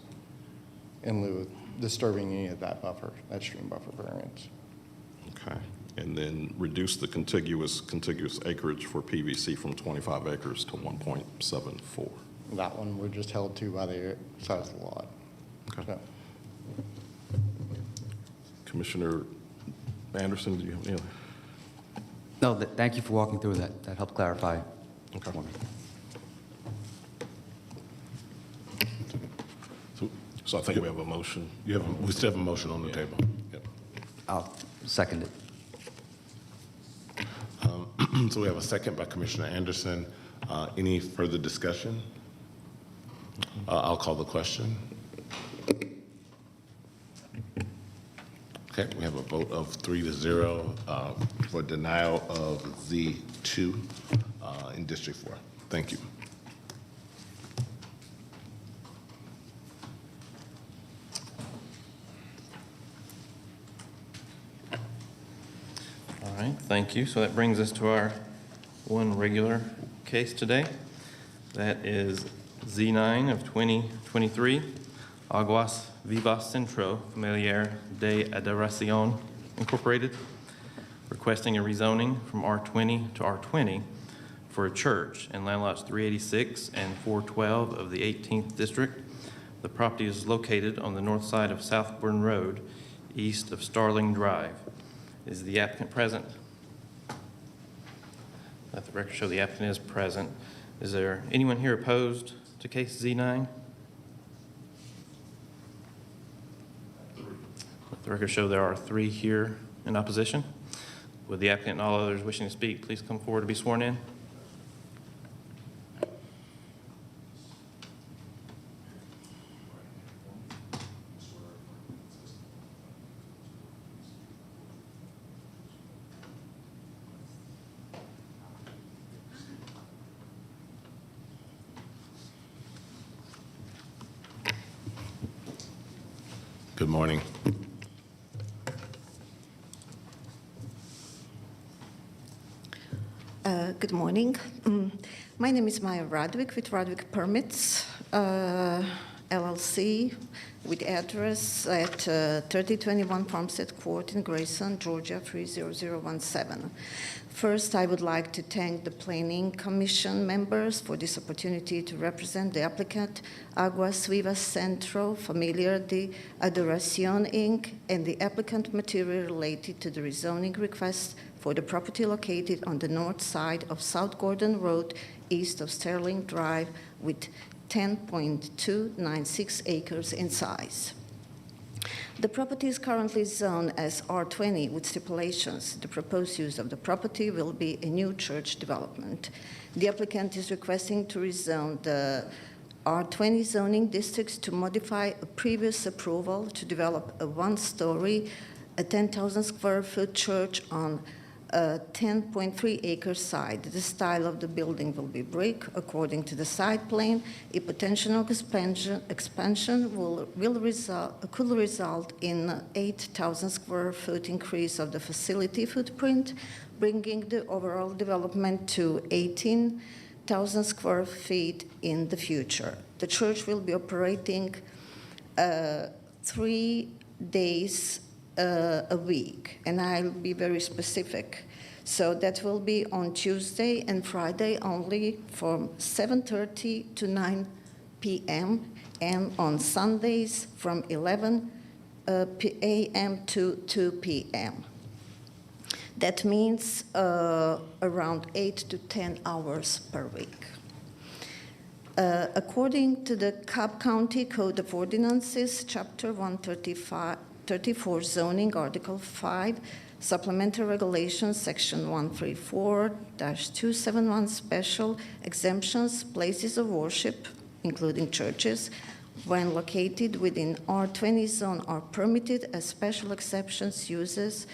in lieu of disturbing any of that buffer, that stream buffer variance. Okay. And then reduce the contiguous acreage for PVC from 25 acres to 1.74. That one we're just held to by the size of the lot. Okay. So, Commissioner Anderson, do you have any other? No, thank you for walking through that. That helped clarify. Okay. for me. So I think we have a motion. We still have a motion on the table. Yep. I'll second it. So we have a second by Commissioner Anderson. Any further discussion? I'll call the question. Okay, we have a vote of 3-0 for denial of Z2 in District 4. Thank you. All right, thank you. So that brings us to our one regular case today. That is Z9 of 2023, Aguas Vivas Centro Familiar de Adoración Incorporated, requesting a rezoning from R20 to R20 for a church in land lots 386 and 412 of the 18th District. The property is located on the north side of Southburn Road, east of Starling Drive. Is the applicant present? Let the record show the applicant is present. Is there anyone here opposed to case Z9? Let the record show there are 3 here in opposition. Would the applicant and all others wishing to speak please come forward to be sworn in? Good morning. Good morning. My name is Maya Radwick with Radwick Permits, LLC, with address at 3021 Farmstead Court in Grayson, Georgia 30017. First, I would like to thank the Planning Commission members for this opportunity to represent the applicant, Aguas Vivas Centro Familiar de Adoración, Inc., and the applicant material related to the rezoning request for the property located on the north side of South Gordon Road, east of Sterling Drive, with 10.296 acres in size. The property is currently zoned as R20 with stipulations. The proposed use of the property will be a new church development. The applicant is requesting to rezone the R20 zoning districts to modify a previous approval to develop a one-story, a 10,000 square foot church on a 10.3 acre site. The style of the building will be brick according to the site plan. A potential expansion could result in 8,000 square foot increase of the facility footprint, bringing the overall development to 18,000 square feet in the future. The church will be operating 3 days a week, and I'll be very specific. So that will be on Tuesday and Friday only from 7:30 to 9 p.m. and on Sundays from 11 a.m. to 2 p.m. That means around 8 to 10 hours per week. According to the Cobb County Code of Ordinances, Chapter 134 Zoning, Article 5, Supplemental Regulations, Section 134-271, Special Exemptions, places of worship, including churches, when located within R20 zone are permitted as special exceptions uses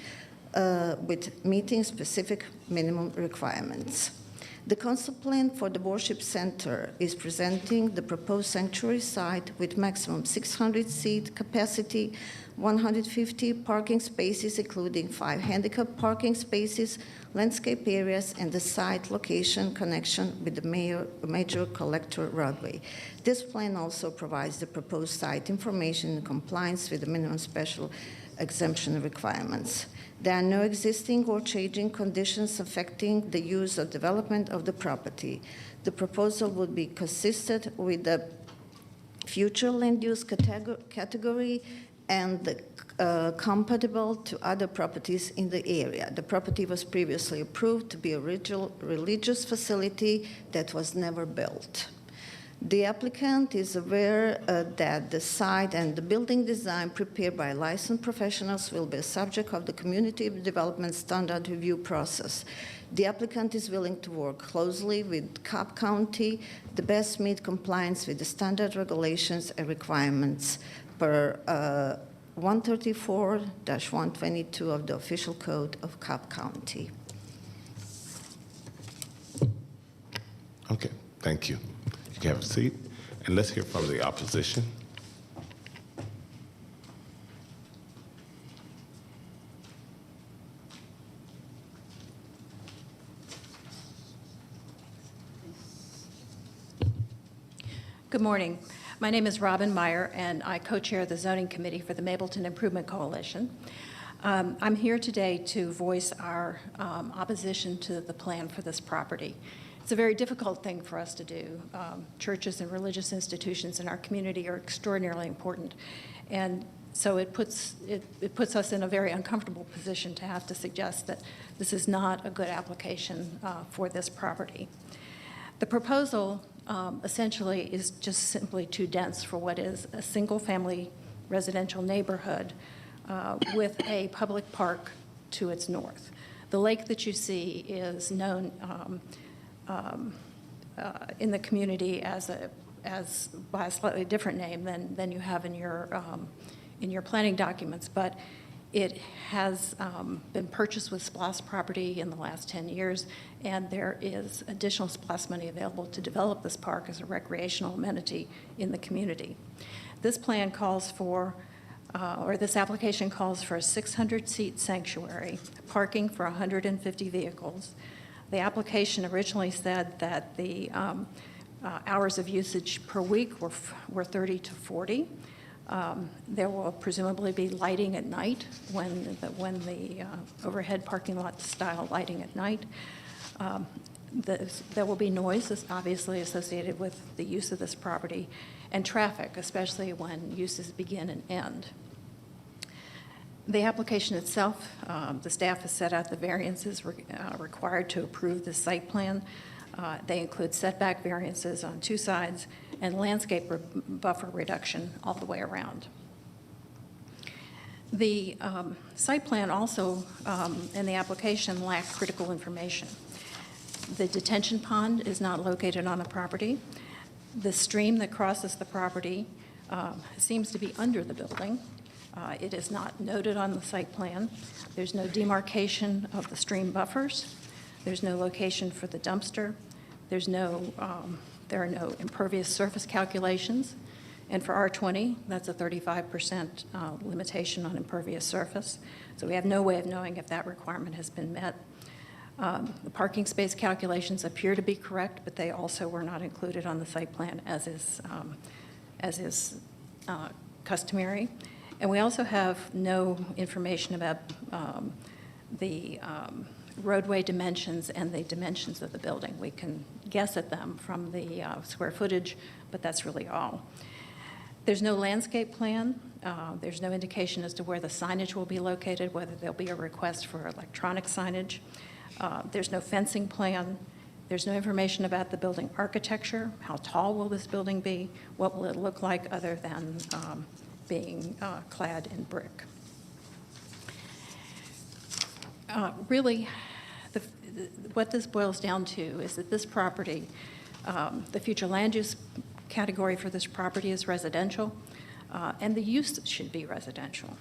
with meeting specific minimum requirements. The concept plan for the worship center is presenting the proposed sanctuary site with maximum 600-seat capacity, 150 parking spaces, including 5 handicap parking spaces, landscape areas, and the site location connection with the major collector roadway. This plan also provides the proposed site information in compliance with the minimum special exemption requirements. There are no existing or changing conditions affecting the use or development of the property. The proposal would be consistent with the future land use category and compatible to other properties in the area. The property was previously approved to be a religious facility that was never built. The applicant is aware that the site and the building design prepared by licensed professionals will be a subject of the Community Development Standard Review process. The applicant is willing to work closely with Cobb County to best meet compliance with the standard regulations and requirements per 134-122 of the official code of Cobb County. Okay, thank you. You can have a seat, and let's hear from the opposition. Good morning. My name is Robin Meyer, and I co-chair the Zoning Committee for the Mableton Improvement Coalition. I'm here today to voice our opposition to the plan for this property. It's a very difficult thing for us to do. Churches and religious institutions in our community are extraordinarily important, and so it puts us in a very uncomfortable position to have to suggest that this is not a good application for this property. The proposal essentially is just simply too dense for what is a single-family residential neighborhood with a public park to its north. The lake that you see is known in the community by a slightly different name than you have in your planning documents, but it has been purchased with SPLOST property in the last 10 years, and there is additional SPLOST money available to develop this park as a recreational amenity in the community. This plan calls for, or this application calls for a 600-seat sanctuary, parking for 150 vehicles. The application originally said that the hours of usage per week were 30 to 40. There will presumably be lighting at night when the overhead parking lot style lighting at night. There will be noise, obviously, associated with the use of this property, and traffic, especially when uses begin and end. The application itself, the staff has set out the variances required to approve the site plan. They include setback variances on 2 sides and landscape buffer reduction all the way around. The site plan also and the application lack critical information. The detention pond is not located on the property. The stream that crosses the property seems to be under the building. It is not noted on the site plan. There's no demarcation of the stream buffers. There's no location for the dumpster. There are no impervious surface calculations. And for R20, that's a 35% limitation on impervious surface. So we have no way of knowing if that requirement has been met. The parking space calculations appear to be correct, but they also were not included on the site plan as is customary. And we also have no information about the roadway dimensions and the dimensions of the building. We can guess at them from the square footage, but that's really all. There's no landscape plan There's no indication as to where the signage will be located, whether there'll be a request for electronic signage. There's no fencing plan. There's no information about the building architecture. How tall will this building be? What will it look like other than being clad in brick? Really, what this boils down to is that this property, the future land use category for this property is residential, and the use should be residential.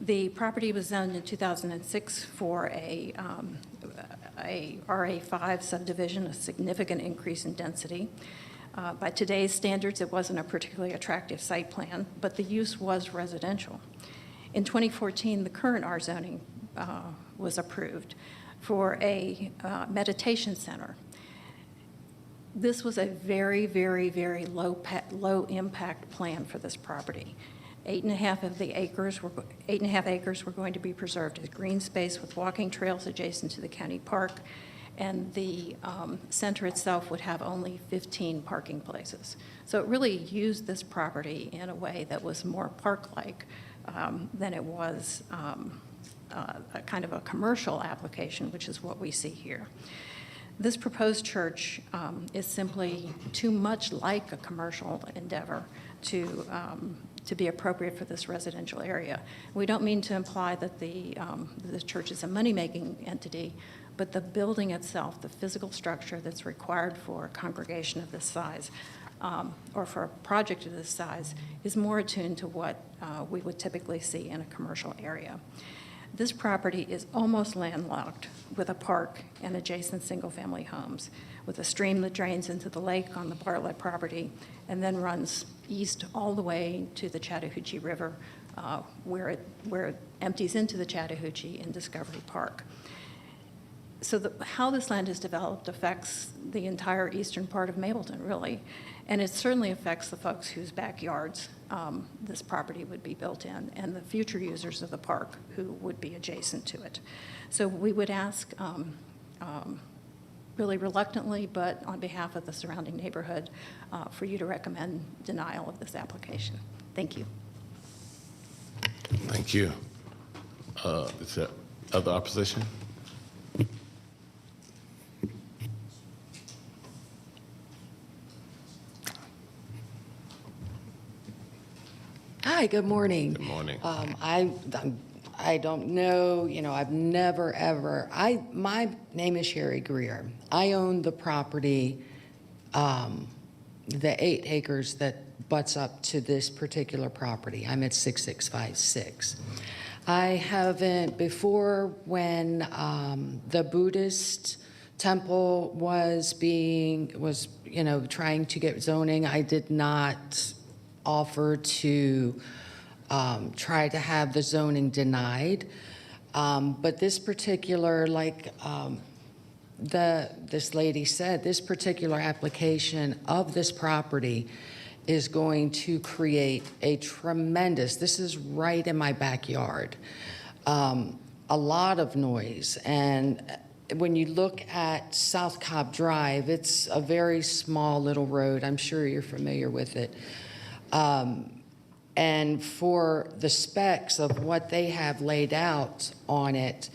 The property was zoned in 2006 for a RA5 subdivision, a significant increase in density. By today's standards, it wasn't a particularly attractive site plan, but the use was residential. In 2014, the current R zoning was approved for a meditation center. This was a very, very, very low impact plan for this property. 8.5 acres were going to be preserved as green space with walking trails adjacent to the county park, and the center itself would have only 15 parking places. So it really used this property in a way that was more park-like than it was a kind of a commercial application, which is what we see here. This proposed church is simply too much like a commercial endeavor to be appropriate for this residential area. We don't mean to imply that the church is a money-making entity, but the building itself, the physical structure that's required for a congregation of this size, or for a project of this size, is more attuned to what we would typically see in a commercial area. This property is almost landlocked with a park and adjacent single-family homes, with a stream that drains into the lake on the Bartlett property and then runs east all the way to the Chattahoochee River, where it empties into the Chattahoochee in Discovery Park. So how this land is developed affects the entire eastern part of Mableton, really, and it certainly affects the folks whose backyards this property would be built in, and the future users of the park who would be adjacent to it. So we would ask, really reluctantly, but on behalf of the surrounding neighborhood, for you to recommend denial of this application. Thank you. Thank you. Is there other opposition? Hi, good morning. Good morning. I don't know, I've never, ever, my name is Sherry Greer. I own the property, the 8 acres that butts up to this particular property. I'm at 6656. I haven't, before when the Buddhist temple was trying to get zoning, I did not offer to try to have the zoning denied. But this particular, this lady said, this particular application of this property is going to create a tremendous, this is right in my backyard, a lot of noise. And when you look at South Cobb Drive, it's a very small little road. I'm sure you're familiar with it. And for the specs of what they have laid out on it,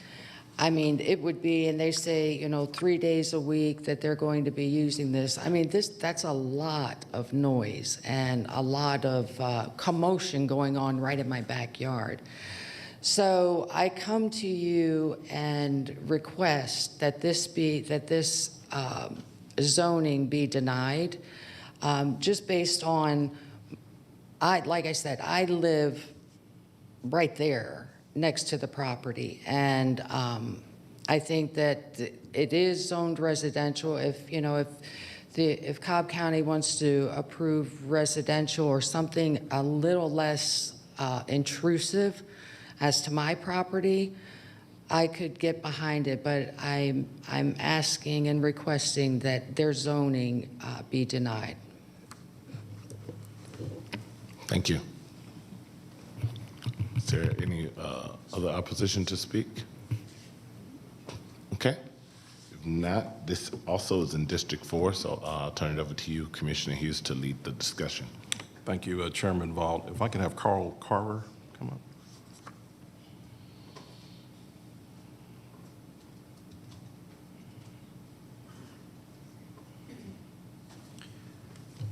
I mean, it would be, and they say, 3 days a week that they're going to be using this. I mean, that's a lot of noise and a lot of commotion going on right in my backyard. So I come to you and request that this zoning be denied, just based on, like I said, I live right there next to the property, and I think that it is zoned residential. If Cobb County wants to approve residential or something a little less intrusive as to my property, I could get behind it, but I'm asking and requesting that their zoning be denied. Thank you. Is there any other opposition to speak? Okay. If not, this also is in District 4, so I'll turn it over to you, Commissioner Hughes, to lead the discussion. Thank you, Chairman Vaught. If I could have Carl Carver come up.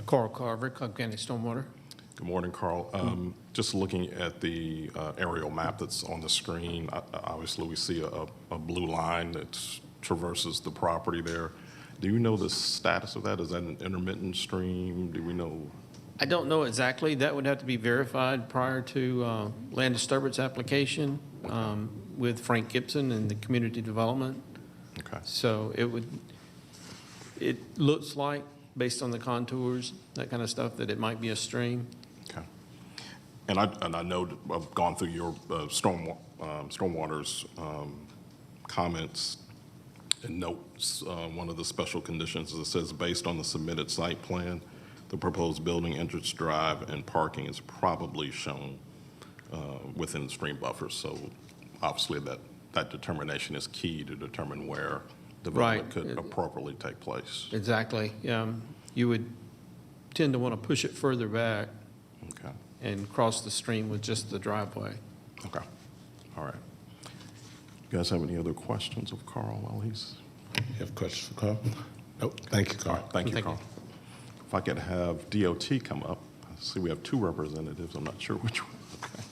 Carl Carver, Cobb County Stormwater. Good morning, Carl. Just looking at the aerial map that's on the screen, obviously we see a blue line that traverses the property there. Do you know the status of that? Is that an intermittent stream? Do we know? I don't know exactly. That would have to be verified prior to land disturbance application with Frank Gibson and the community development. Okay. So it looks like, based on the contours, that kind of stuff, that it might be a stream. Okay. And I know that I've gone through your stormwater's comments and notes. One of the special conditions is it says, based on the submitted site plan, the proposed building entrance drive and parking is probably shown within the stream buffer. So obviously that determination is key to determine where development could appropriately take place. Exactly. You would tend to want to push it further back Okay. and cross the stream with just the driveway. Okay. All right. You guys have any other questions of Carl while he's? You have questions for Carl? Nope. Thank you, Carl. All right. Thank you, Carl. If I could have DOT come up. I see we have two representatives. I'm not sure which one. Okay.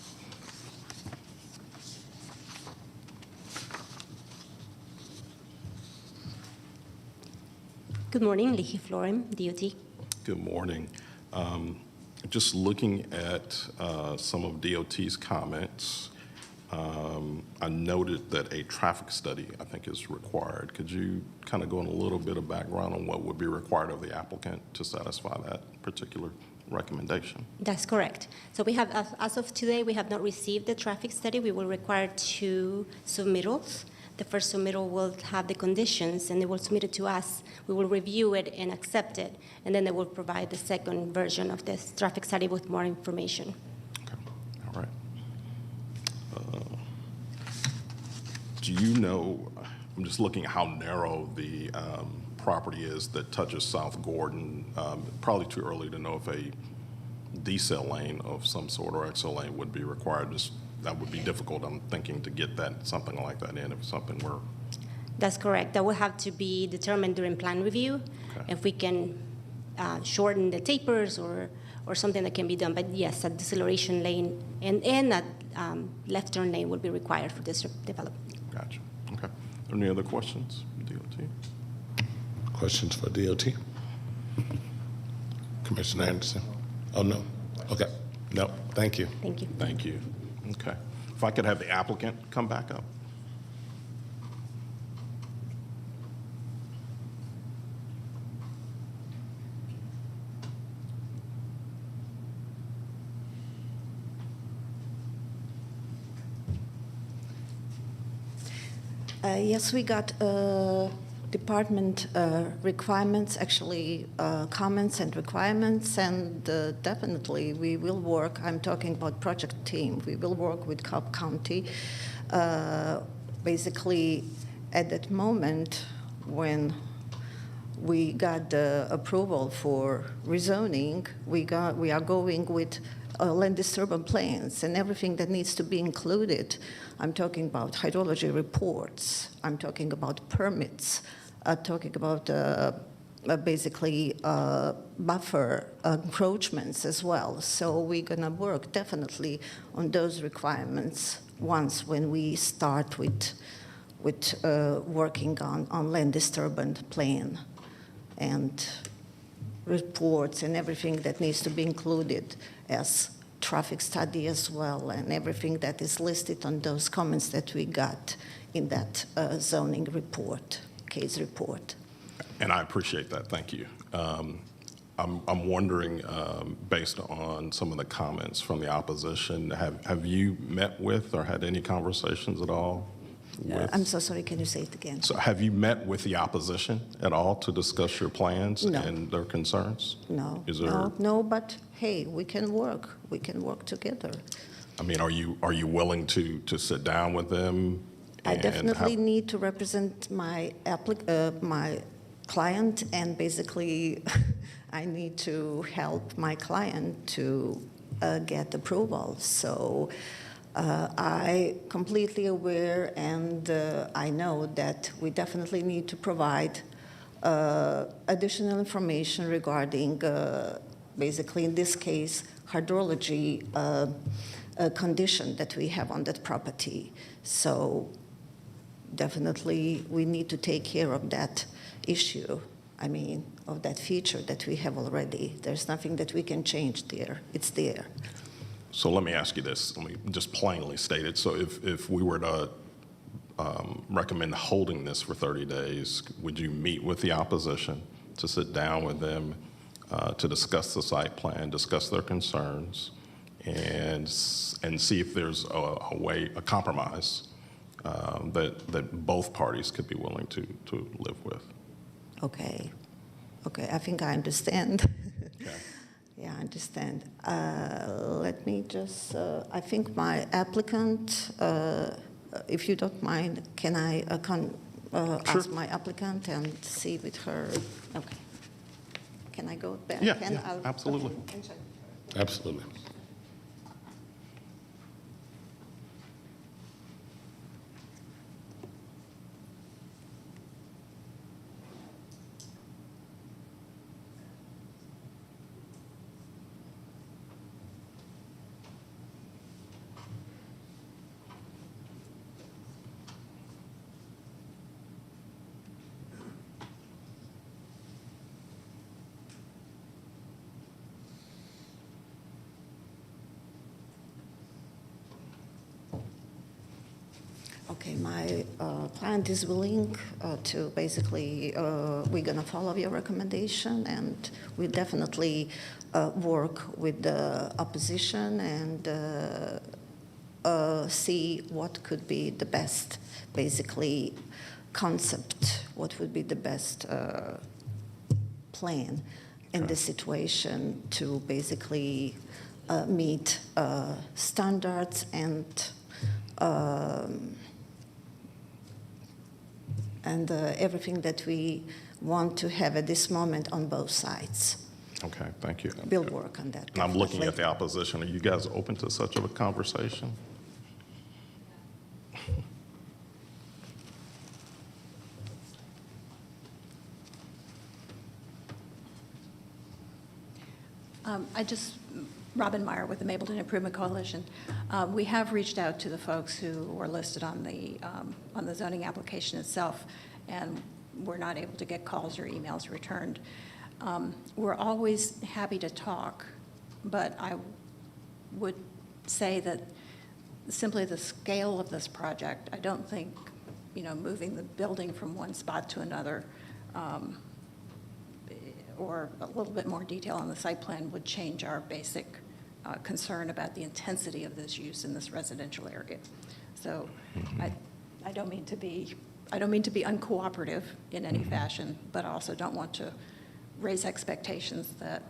Good morning, Lihi Florem, DOT. Good morning. Just looking at some of DOT's comments, I noted that a traffic study, I think, is required. Could you kind of go in a little bit of background on what would be required of the applicant to satisfy that particular recommendation? That's correct. So we have, as of today, we have not received the traffic study. We will require 2 submittals. The first submittal will have the conditions, and they will submit it to us. We will review it and accept it, and then they will provide the second version of this traffic study with more information. Okay. All right. Do you know, I'm just looking at how narrow the property is that touches South Gordon. Probably too early to know if a decel lane of some sort or XL lane would be required. That would be difficult, I'm thinking, to get something like that in if something were. That's correct. That will have to be determined during plan review, Okay. if we can shorten the tapers or something that can be done. But yes, a deceleration lane and that left turn lane will be required for this development. Gotcha. Okay. Any other questions, DOT? Questions for DOT? Commissioner Anderson? Oh, no. Okay. No, thank you. Thank you. Thank you. Okay. If I could have the applicant come back up. Yes, we got department requirements, actually comments and requirements, and definitely we will work. I'm talking about project team. We will work with Cobb County. Basically, at that moment when we got the approval for rezoning, we are going with land disturbance plans and everything that needs to be included. I'm talking about hydrology reports. I'm talking about permits. Talking about basically buffer encroachments as well. So we're going to work definitely on those requirements when we start with working on land disturbance plan and reports and everything that needs to be included as traffic study as well, and everything that is listed on those comments that we got in that zoning report, case report. And I appreciate that. Thank you. I'm wondering, based on some of the comments from the opposition, have you met with or had any conversations at all with? I'm so sorry, can you say it again? So have you met with the opposition at all to discuss your plans No. and their concerns? No, Is there? no, but hey, we can work together. I mean, are you willing to sit down with them? I and definitely have- need to represent my client and basically I need to help my client to get approval. So I completely aware, and I know that we definitely need to provide additional information regarding, basically in this case, hydrology condition that we have on that property. So definitely we need to take care of that issue. I mean, of that feature that we have already. There's nothing that we can change there. It's there. So let me ask you this, let me just plainly state it. So if we were to recommend holding this for 30 days, would you meet with the opposition to sit down with them to discuss the site plan, discuss their concerns, and see if there's a way, a compromise that both parties could be willing to live with? Okay. Okay, I think I understand. Okay. Yeah, I understand. Let me just, I think my applicant, if you don't mind, can I ask my applicant and see with her? Okay. Can I go back? Yeah, absolutely. Okay. Absolutely. Okay, my client is willing to basically, we're going to follow your recommendation, and we definitely work with the opposition and see what could be the best, basically, concept, what would be the best plan in this situation to basically meet standards and everything that we want to have at this moment on both sides. Okay, thank you. We'll work on that. And I'm looking definitely. at the opposition. Are you guys open to such of a conversation? Robin Meyer with the Mapleton Improvement Coalition. We have reached out to the folks who were listed on the zoning application itself, and we're not able to get calls or emails returned. We're always happy to talk, but I would say that simply the scale of this project, I don't think, moving the building from one spot to another, or a little bit more detail on the site plan would change our basic concern about the intensity of this use in this residential area. So I don't mean to be uncooperative in any fashion, but I also don't want to raise expectations that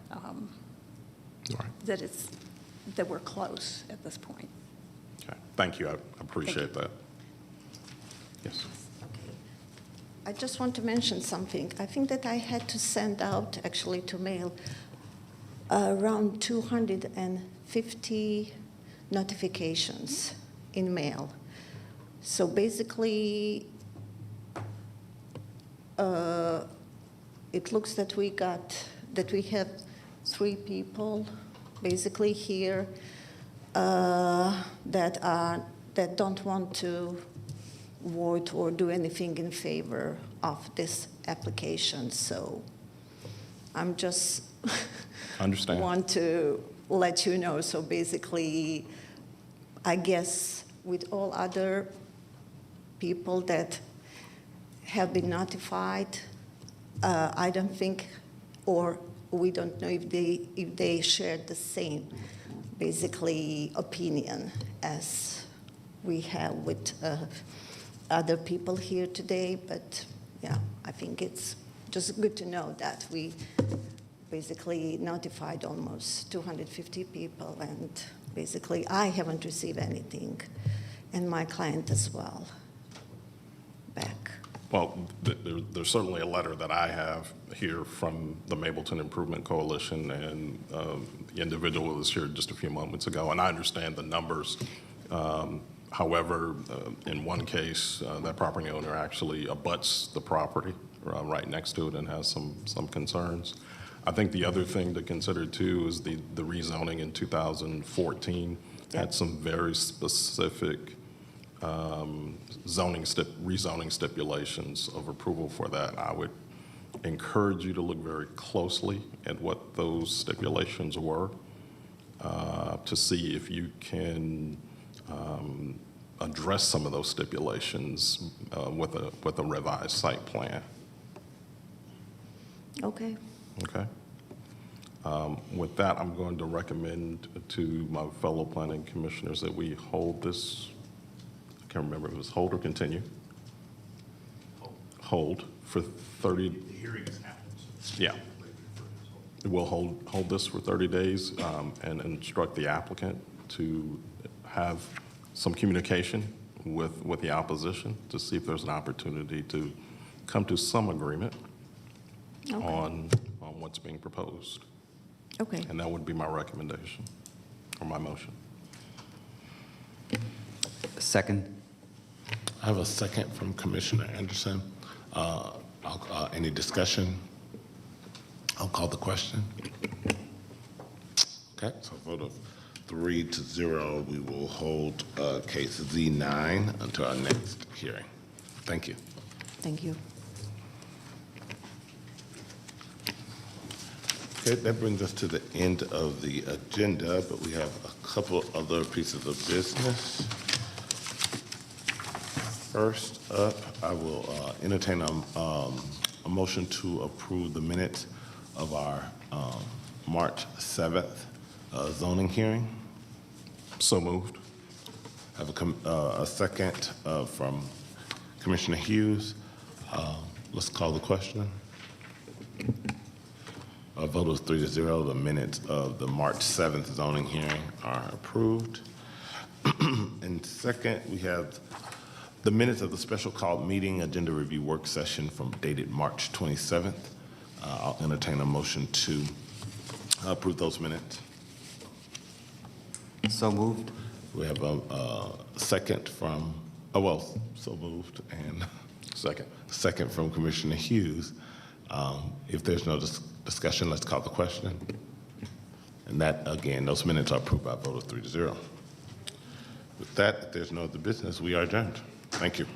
that we're close at this point. Okay, thank you. I appreciate that. Yes. I just want to mention something. I think that I had to send out, actually to mail, around 250 notifications in mail. So basically, it looks that we have 3 people basically here that don't want to vote or do anything in favor of this application. So I'm just want to let you know. So basically, I guess with all other people that have been notified, I don't think, or we don't know if they shared the same basically opinion as we have with other people here today. But yeah, I think it's just good to know that we basically notified almost 250 people, and basically I haven't received anything, and my client as well back. Well, there's certainly a letter that I have here from the Mableton Improvement Coalition, and the individual was here just a few moments ago, and I understand the numbers. However, in one case, that property owner actually abuts the property right next to it and has some concerns. I think the other thing to consider too is the rezoning in 2014 had some very specific rezoning stipulations of approval for that. I would encourage you to look very closely at what those stipulations were to see if you can address some of those stipulations with a revised site plan. Okay. Okay. With that, I'm going to recommend to my fellow planning commissioners that we hold this. I can't remember if it was hold or continue. Hold for 30. The hearing has happened. Yeah. We'll hold this for 30 days and instruct the applicant to have some communication with the opposition to see if there's an opportunity to come to some agreement on what's being proposed. Okay. And that would be my recommendation or my motion. Second. I have a second from Commissioner Anderson. Any discussion? I'll call the question. Okay, so a vote of 3-0, we will hold case Z9 until our next hearing. Thank you. Thank you. Okay, that brings us to the end of the agenda, but we have a couple other pieces of business. First up, I will entertain a motion to approve the minutes of our March 7th zoning hearing. So moved. I have a second from Commissioner Hughes. Let's call the question. A vote of 3-0. The minutes of the March 7th zoning hearing are approved. And second, we have the minutes of the special called meeting agenda review work session from dated March 27th. I'll entertain a motion to approve those minutes. So moved. We have a second from, so moved, and second from Commissioner Hughes. If there's no discussion, let's call the question. And that, again, those minutes are approved by a vote of 3-0. With that, if there's no other business, we are adjourned. Thank you.